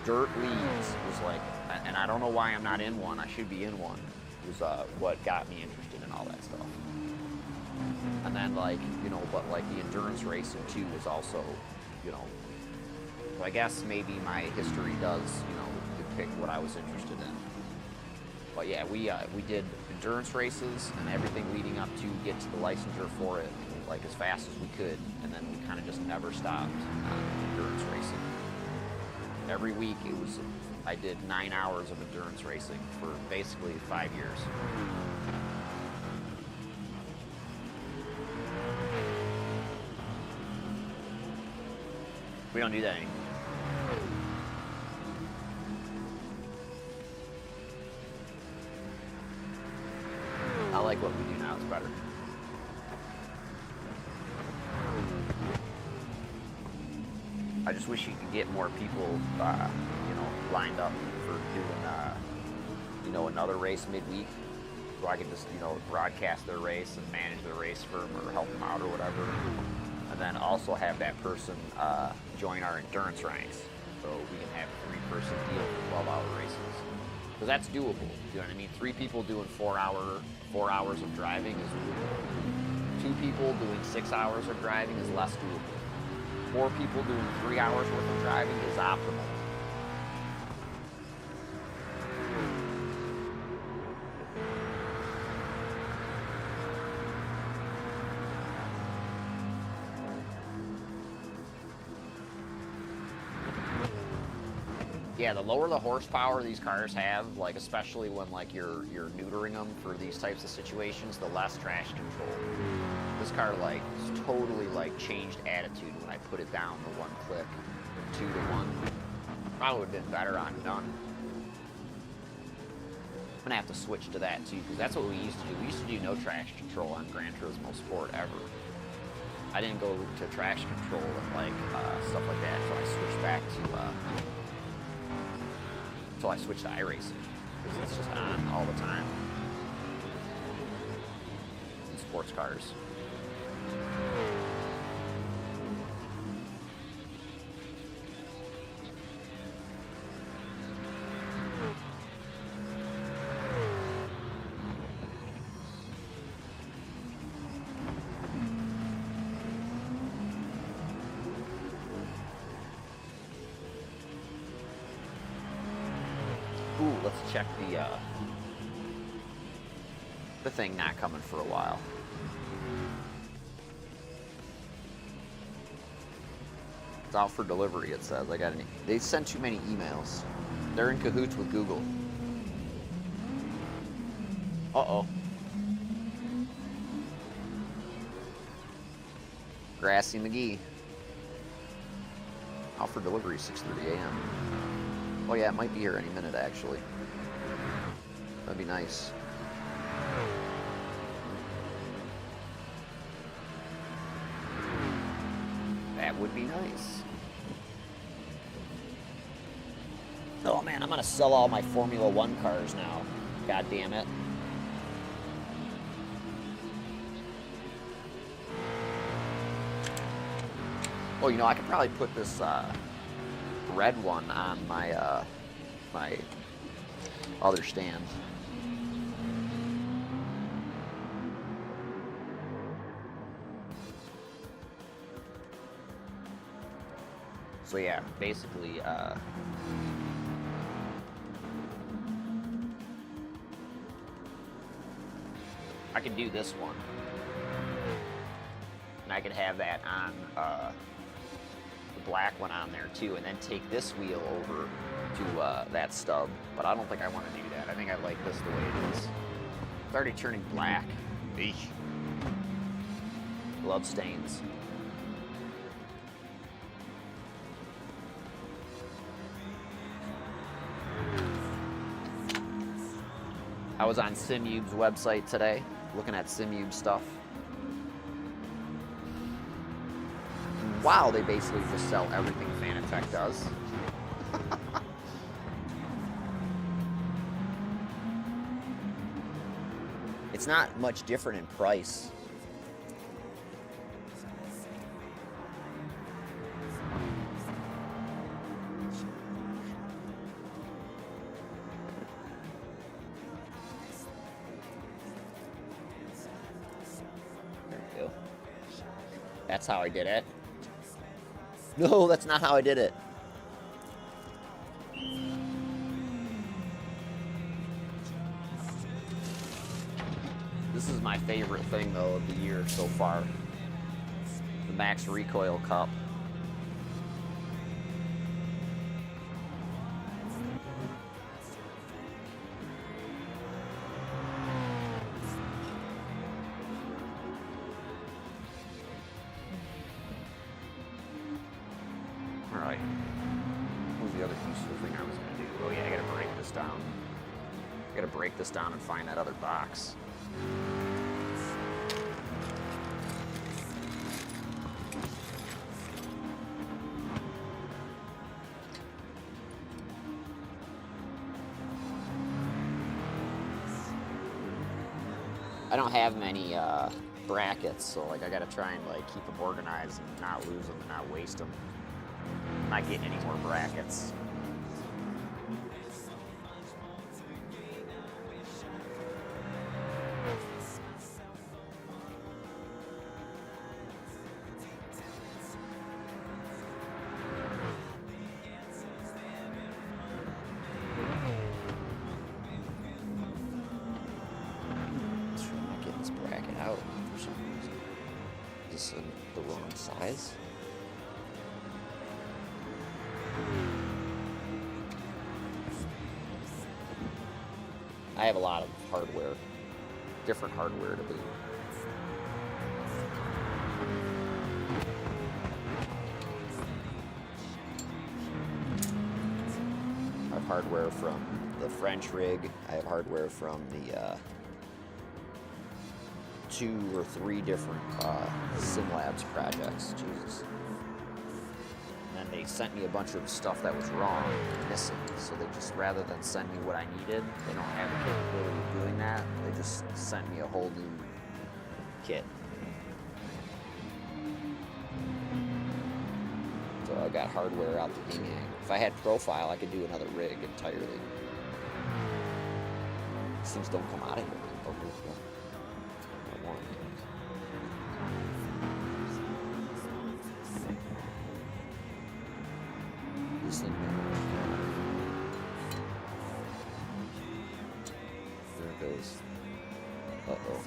dirt leagues was like, and I don't know why I'm not in one. I should be in one. Was what got me interested in all that stuff. And then like, you know, but like the endurance racing too was also, you know, so I guess maybe my history does, you know, depict what I was interested in. But yeah, we did endurance races and everything leading up to get to the licensure for it, like as fast as we could, and then we kind of just never stopped endurance racing. Every week I did 9 hours of endurance racing for basically 5 years. We don't do that anymore. I like what we do now, it's better. I just wish you could get more people, you know, lined up for doing, you know, another race midweek, so I could just, you know, broadcast their race and manage their race for them or help them out or whatever. And then also have that person join our endurance ranks, so we can have a 3-person deal for 12-hour races. Because that's doable, you know what I mean? 3 people doing 4 hours of driving is doable. 2 people doing 6 hours of driving is less doable. 4 people doing 3 hours worth of driving is optimal. Yeah, the lower the horsepower these cars have, like especially when like you're neutering them for these types of situations, the less traction control. This car like totally like changed attitude when I put it down to 1 click, 2 to 1. Probably would have been better on none. I'm gonna have to switch to that too, because that's what we used to do. We used to do no traction control on Gran Turismo Sport ever. I didn't go to traction control and like stuff like that until I switched back to iRacing, because it's just on all the time in sports cars. Ooh, let's check the thing not coming for a while. It's out for delivery, it says. They sent too many emails. They're in cahoots with Google. Uh-oh. Grassy McGee. Out for delivery, 6:30 a.m. Oh yeah, it might be here any minute, actually. That'd be nice. That would be nice. Oh man, I'm gonna sell all my Formula 1 cars now. God damn it. Oh, you know, I could probably put this red one on my my other stand. So yeah, basically I could do this one, and I could have that on the black one on there too, and then take this wheel over to that stub. But I don't think I want to do that. I think I like this the way it is. It's already turning black. Eesh. Blood stains. I was on SimUbe's website today, looking at SimUbe stuff. Wow, they basically just sell everything Fanatec does. It's not much different in price. There we go. That's how I did it. No, that's not how I did it. This is my favorite thing, though, of the year so far. The Max Recoil Cup. Alright. What was the other useful thing I was going to do? Oh yeah, I gotta break this down. I gotta break this down and find that other box. I don't have many brackets, so like I gotta try and like keep them organized and not lose them and not waste them. I'm not getting any more brackets. The wrong size. I have a lot of hardware, different hardware to boot. I have hardware from the French rig. I have hardware from the 2 or 3 different SimLabs projects. Jesus. And then they sent me a bunch of stuff that was wrong, missing. So they just, rather than send me what I needed, they don't have the capability of doing that. They just sent me a whole new kit. So I got hardware out the yin yang. If I had profile, I could do another rig entirely. These things don't come out of here. There it goes. Uh-oh.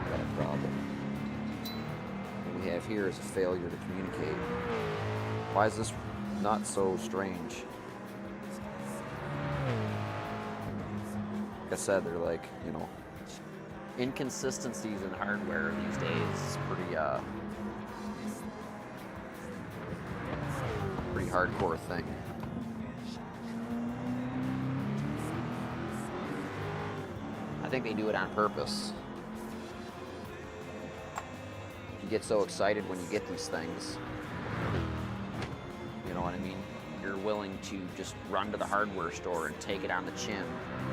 Got a problem. What we have here is a failure to communicate. Why is this not so strange? Like I said, they're like, you know, inconsistencies in hardware these days is pretty hardcore thing. I think they do it on purpose. You get so excited when you get these things. You know what I mean? You're willing to just run to the hardware store and take it on the chin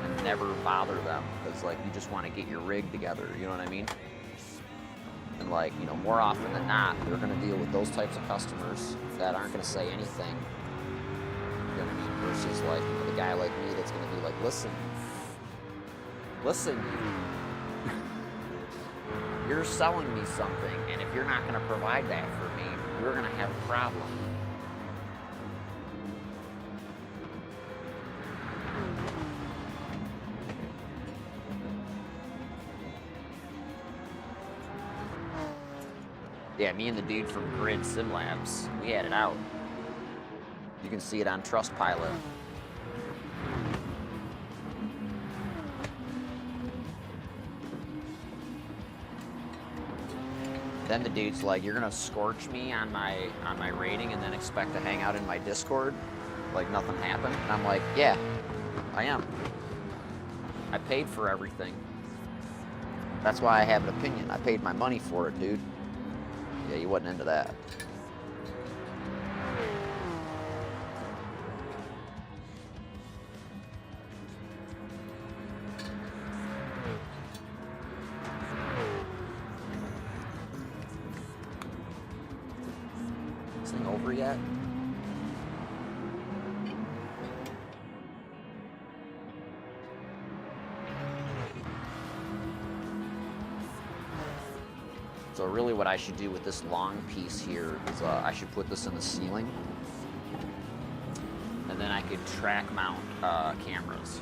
and never bother them because, like, you just want to get your rig together. You know what I mean? And, like, you know, more often than not, they're going to deal with those types of customers that aren't going to say anything. You know what I mean? Versus, like, you know, the guy like me that's going to be like, listen, you're selling me something, and if you're not going to provide that for me, we're going to have a problem. Yeah, me and the dude from Grid SimLabs, we had it out. You can see it on Trustpilot. Then the dude's like, "You're gonna scorch me on my rating and then expect to hang out in my Discord like nothing happened?" And I'm like, "Yeah, I am." I paid for everything. That's why I have an opinion. I paid my money for it, dude. Yeah, you wasn't into that. This thing over yet? So really what I should do with this long piece here is I should put this in the ceiling, and then I could track mount cameras.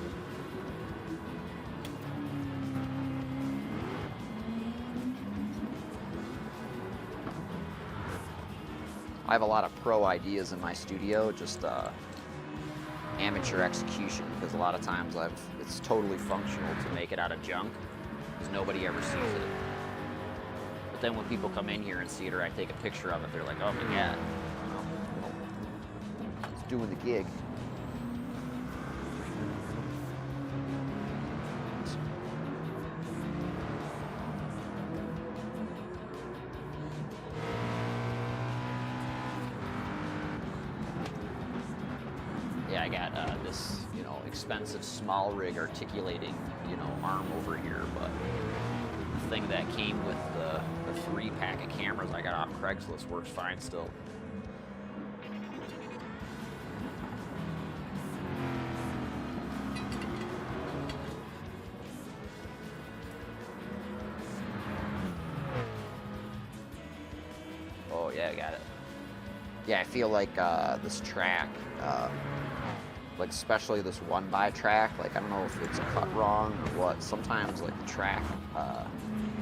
I have a lot of pro ideas in my studio, just amateur execution, because a lot of times it's totally functional to make it out of junk, because nobody ever sees it. But then when people come in here and see it, or I take a picture of it, they're like, oh my God, it's doing the gig. Yeah, I got this, expensive small rig articulating, arm over here, but the thing that came with the 3-pack of cameras I got off Craigslist works fine still. Oh yeah, I got it. Yeah, I feel like this track, like especially this 1x track, like I don't know if it's cut wrong or what. Sometimes like the track, I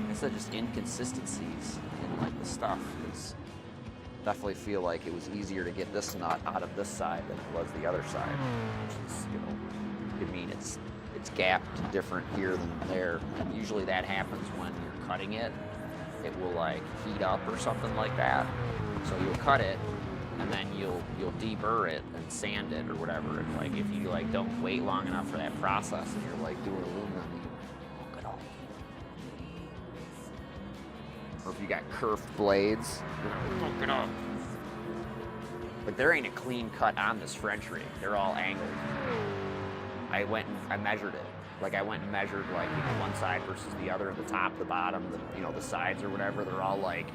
guess they're just inconsistencies in like the stuff. It's definitely feel like it was easier to get this nut out of this side than it was the other side. Which is, I mean it's gapped different here than there. And usually that happens when you're cutting it. It will like heat up or something like that. So you'll cut it, and then you'll deburr it and sand it or whatever. And like if you like don't wait long enough for that process and you're like doing aluminum, you fuck it all. Or if you got curved blades, fuck it up. Like there ain't a clean cut on this French rig. They're all angled. I went and I measured it. Like I went and measured like one side versus the other, the top, the bottom, the sides or whatever. They're all like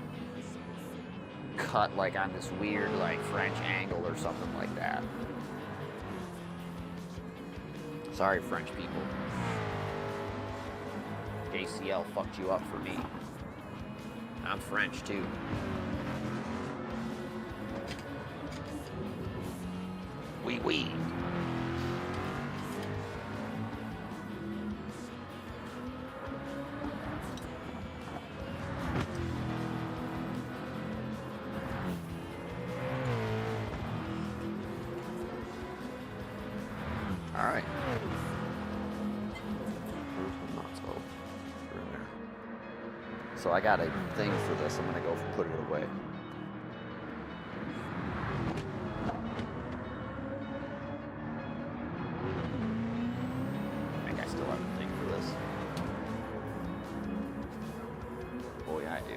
cut like on this weird like French angle or something like that. Sorry, French people. JCL fucked you up for me. I'm French too. Oui, oui. All right. Where's the nuts? Oh, they're in there. So I got a thing for this. I'm gonna go put it away. I think I still have a thing for this. Oh yeah, I do.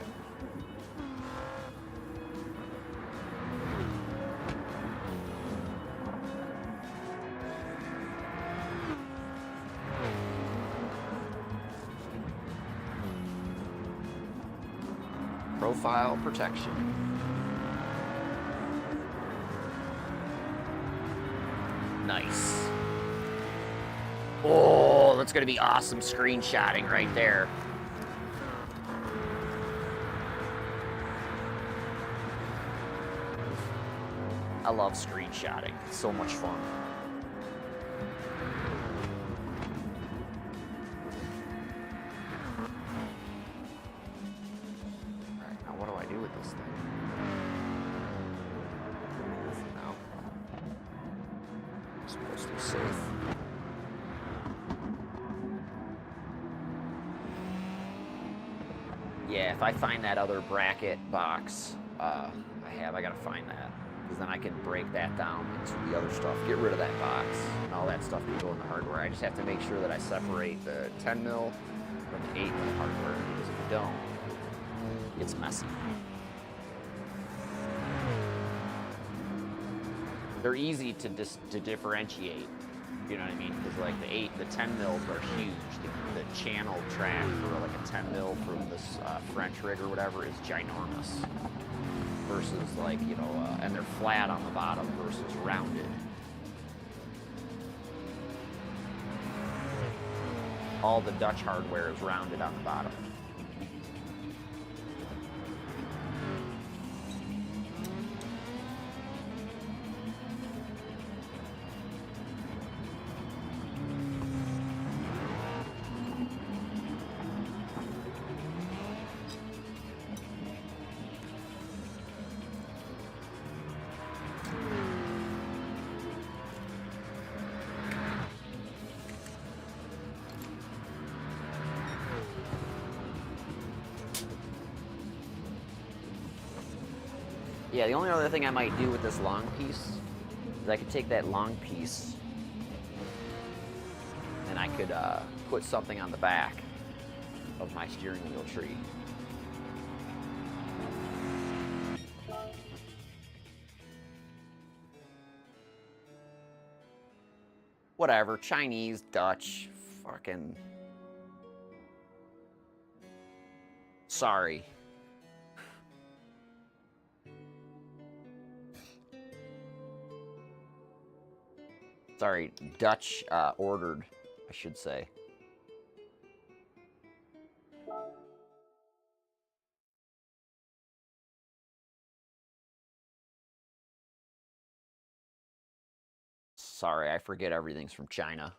Profile protection. Nice. Oh, that's gonna be awesome screenshotting right there. I love screenshotting. It's so much fun. Yeah, if I find that other bracket box I gotta find that. because then I can break that down into the other stuff. Get rid of that box, and all that stuff can go in the hardware. I just have to make sure that I separate the 10 mil from the 8 mil hardware, because if you don't, it gets messy. They're easy to differentiate. You know what I mean? Because like the 10 mils are huge. The channel track for like a 10 mil from this French rig or whatever is ginormous. Versus like, you know, and they're flat on the bottom versus rounded. All the Dutch hardware is rounded on the bottom. Yeah, the only other thing I might do with this long piece is I could take that long piece and I could put something on the back of my steering wheel tree. Whatever, Chinese, Dutch, fucking... Sorry. Sorry, Dutch ordered, I should say. Sorry, I forget everything's from China.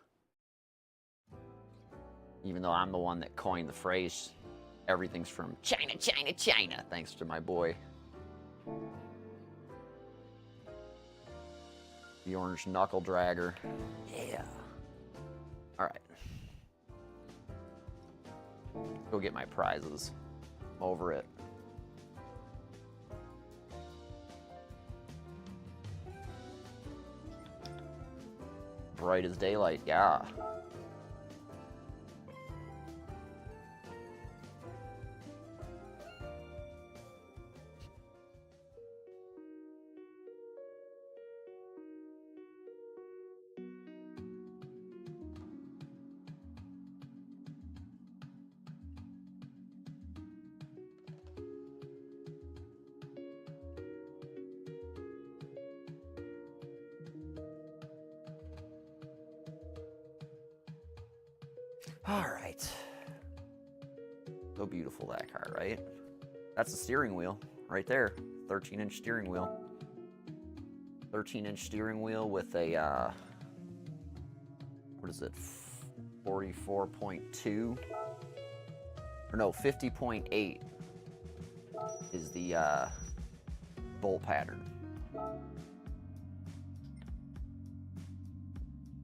Even though I'm the one that coined the phrase, everything's from China, China, China, thanks to my boy. The orange knuckle dragger. Yeah. All right. Go get my prizes. I'm over it. Bright as daylight, yeah. All right. So beautiful, that car, right? That's the steering wheel right there. 13-inch steering wheel. 13-inch steering wheel with a, what is it? 44.2? Or no, 50.8 is the bolt pattern.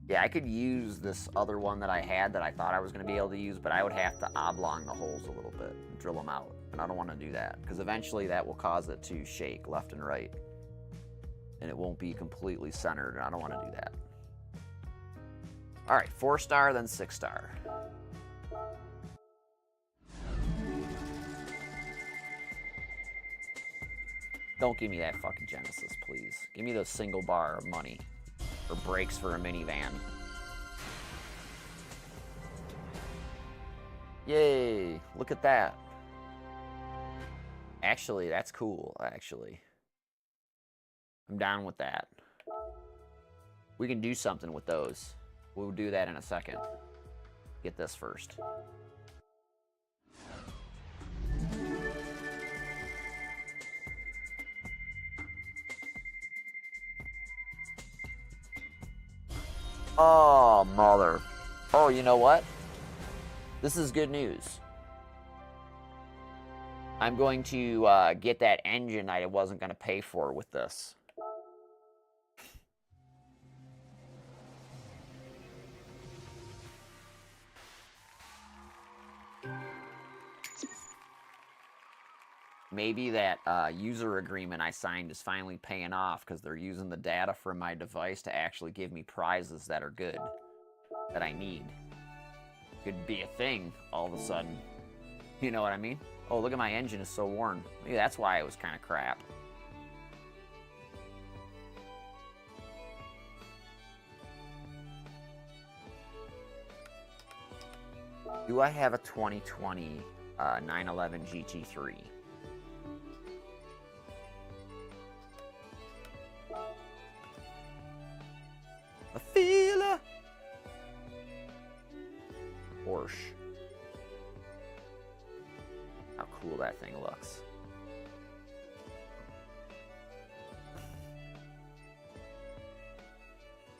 Yeah, I could use this other one that I had that I thought I was going to be able to use, but I would have to oblong the holes a little bit, drill them out, and I don't want to do that, because eventually that will cause it to shake left and right, and it won't be completely centered, and I don't want to do that. All right, 4-star, then 6-star. Don't give me that fucking Genesis, please. Give me the single bar of money. Or brakes for a minivan. Yay! Look at that. Actually, that's cool, actually. I'm down with that. We can do something with those. We'll do that in a second. Get this first. Oh, mother. Oh, you know what? This is good news. I'm going to get that engine I wasn't going to pay for with this. maybe that user agreement I signed is finally paying off because they're using the data from my device to actually give me prizes that are good, that I need. Could be a thing all of a sudden. You know what I mean? Oh, look at my engine is so worn. Maybe that's why it was kind of crap. Do I have a 2020 911 GT3? A feeler. Porsche. How cool that thing looks.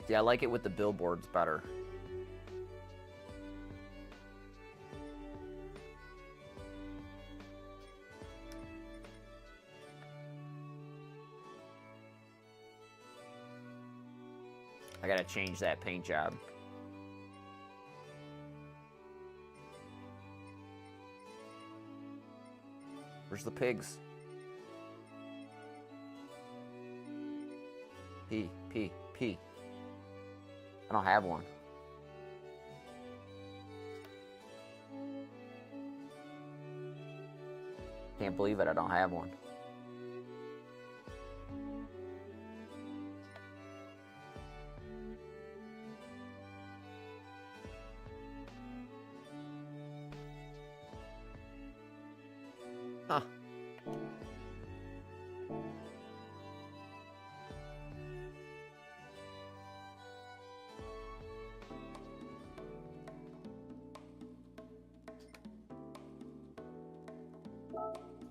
Yeah, I like it with the billboards better. I gotta change that paint job. Where's the pigs? P. I don't have one. Can't believe it, I don't have one. Huh.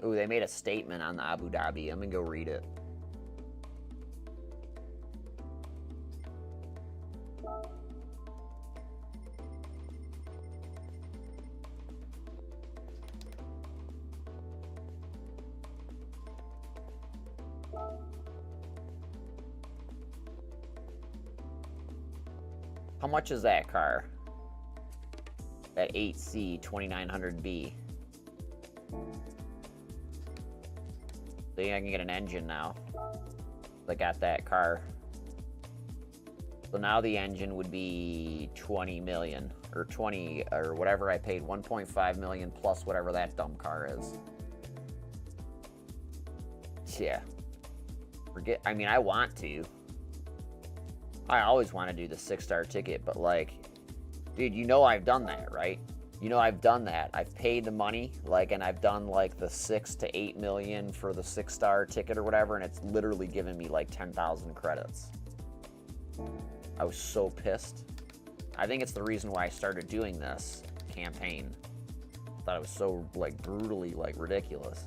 Ooh, they made a statement on the Abu Dhabi. I'm gonna go read it. How much is that car? That 8C 2900B. See, I can get an engine now. I got that car. So now the engine would be 20 million or 20 or whatever I paid, 1.5 million plus whatever that dumb car is. Yeah. I mean, I want to. I always want to do the 6-star ticket, but like, dude, you know I've done that, right? You know I've done that. I've paid the money, like, and I've done like the 6 to 8 million for the 6-star ticket or whatever, and it's literally given me like 10,000 credits. I was so pissed. I think it's the reason why I started doing this campaign. I thought it was so like brutally like ridiculous.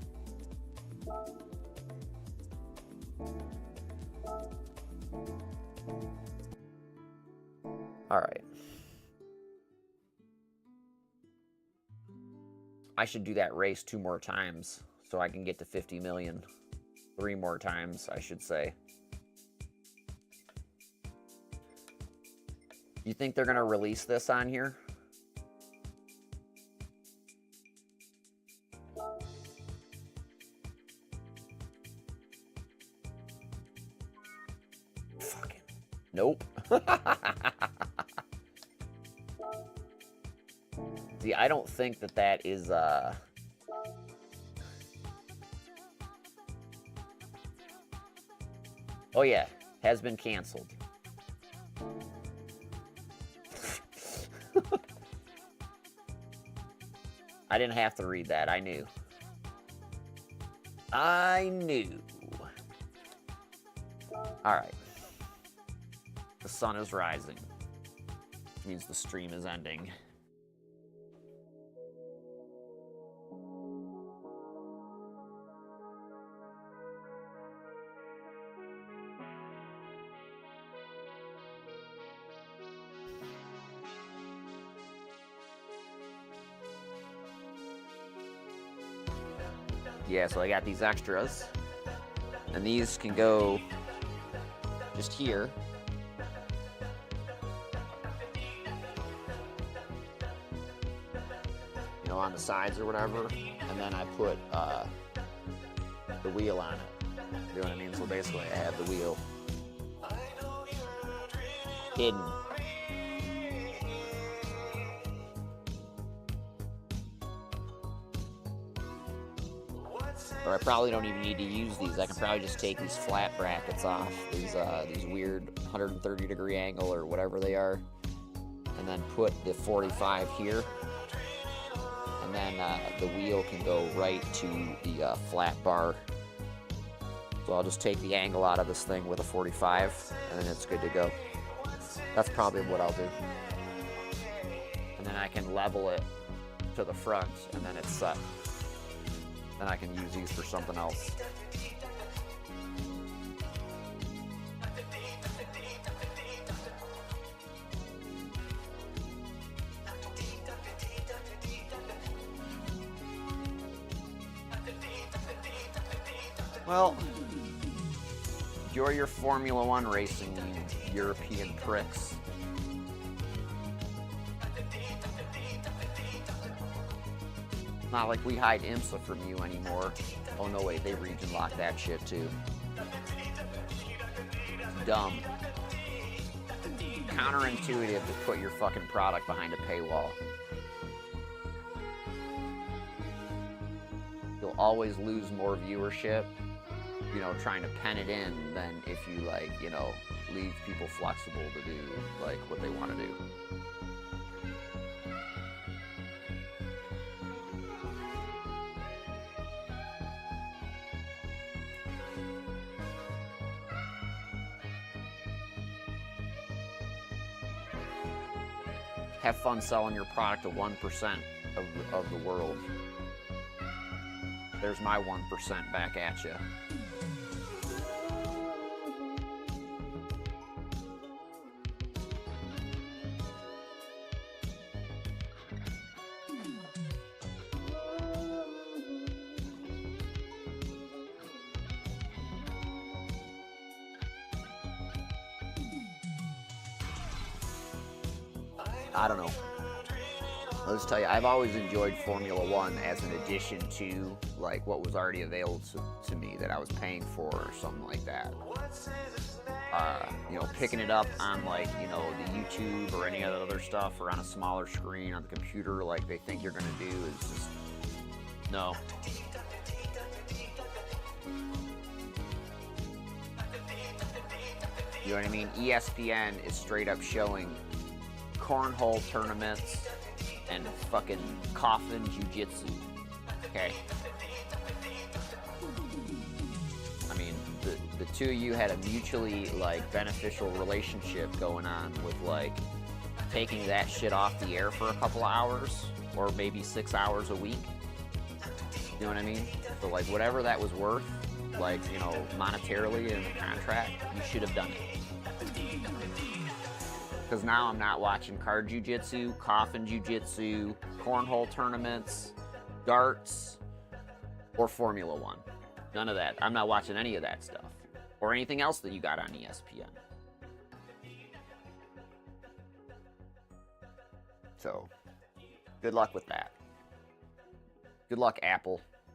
All right. I should do that race 2 more times so I can get to 50 million. 3 more times, I should say. You think they're gonna release this on here? Fucking nope. See, I don't think that that is, oh yeah, has been canceled. I didn't have to read that, I knew. I knew. Alright. The sun is rising. Which means the stream is ending. Yeah, so I got these extras, and these can go just here. You know, on the sides or whatever, and then I put the wheel on it. You know what I mean? So basically I have the wheel hidden. Or I probably don't even need to use these. I can probably just take these flat brackets off, these weird 130-degree angle or whatever they are, and then put the 45 here, and then the wheel can go right to the flat bar. So I'll just take the angle out of this thing with a 45, and then it's good to go. That's probably what I'll do. And then I can level it to the front, and then it's set. Then I can use these for something else. Well, enjoy your Formula One racing, you European pricks. Not like we hide IMSA from you anymore. Oh no, wait, they region lock that shit too. Dumb. Counterintuitive to put your fucking product behind a paywall. You'll always lose more viewership, you know, trying to pen it in than if you, like, you know, leave people flexible to do, like, what they want to do. Have fun selling your product to 1% of the world. There's my 1% back at you. I don't know. I'll just tell you, I've always enjoyed Formula One as an addition to, like, what was already available to me that I was paying for or something like that. You know, picking it up on, like, you know, the YouTube or any of that other stuff, or on a smaller screen on the computer like they think you're going to do is just, no. You know what I mean? ESPN is straight up showing cornhole tournaments and fucking coffin jiu-jitsu. Okay. I mean, the two of you had a mutually, like, beneficial relationship going on with, like, taking that shit off the air for a couple of hours, or maybe 6 hours a week. You know what I mean? So, like, whatever that was worth, like, you know, monetarily in the contract, you should have done it. Because now I'm not watching card jiu-jitsu, coffin jiu-jitsu, cornhole tournaments, darts, or Formula One. None of that. I'm not watching any of that stuff. Or anything else that you got on ESPN. So, good luck with that. Good luck, Apple.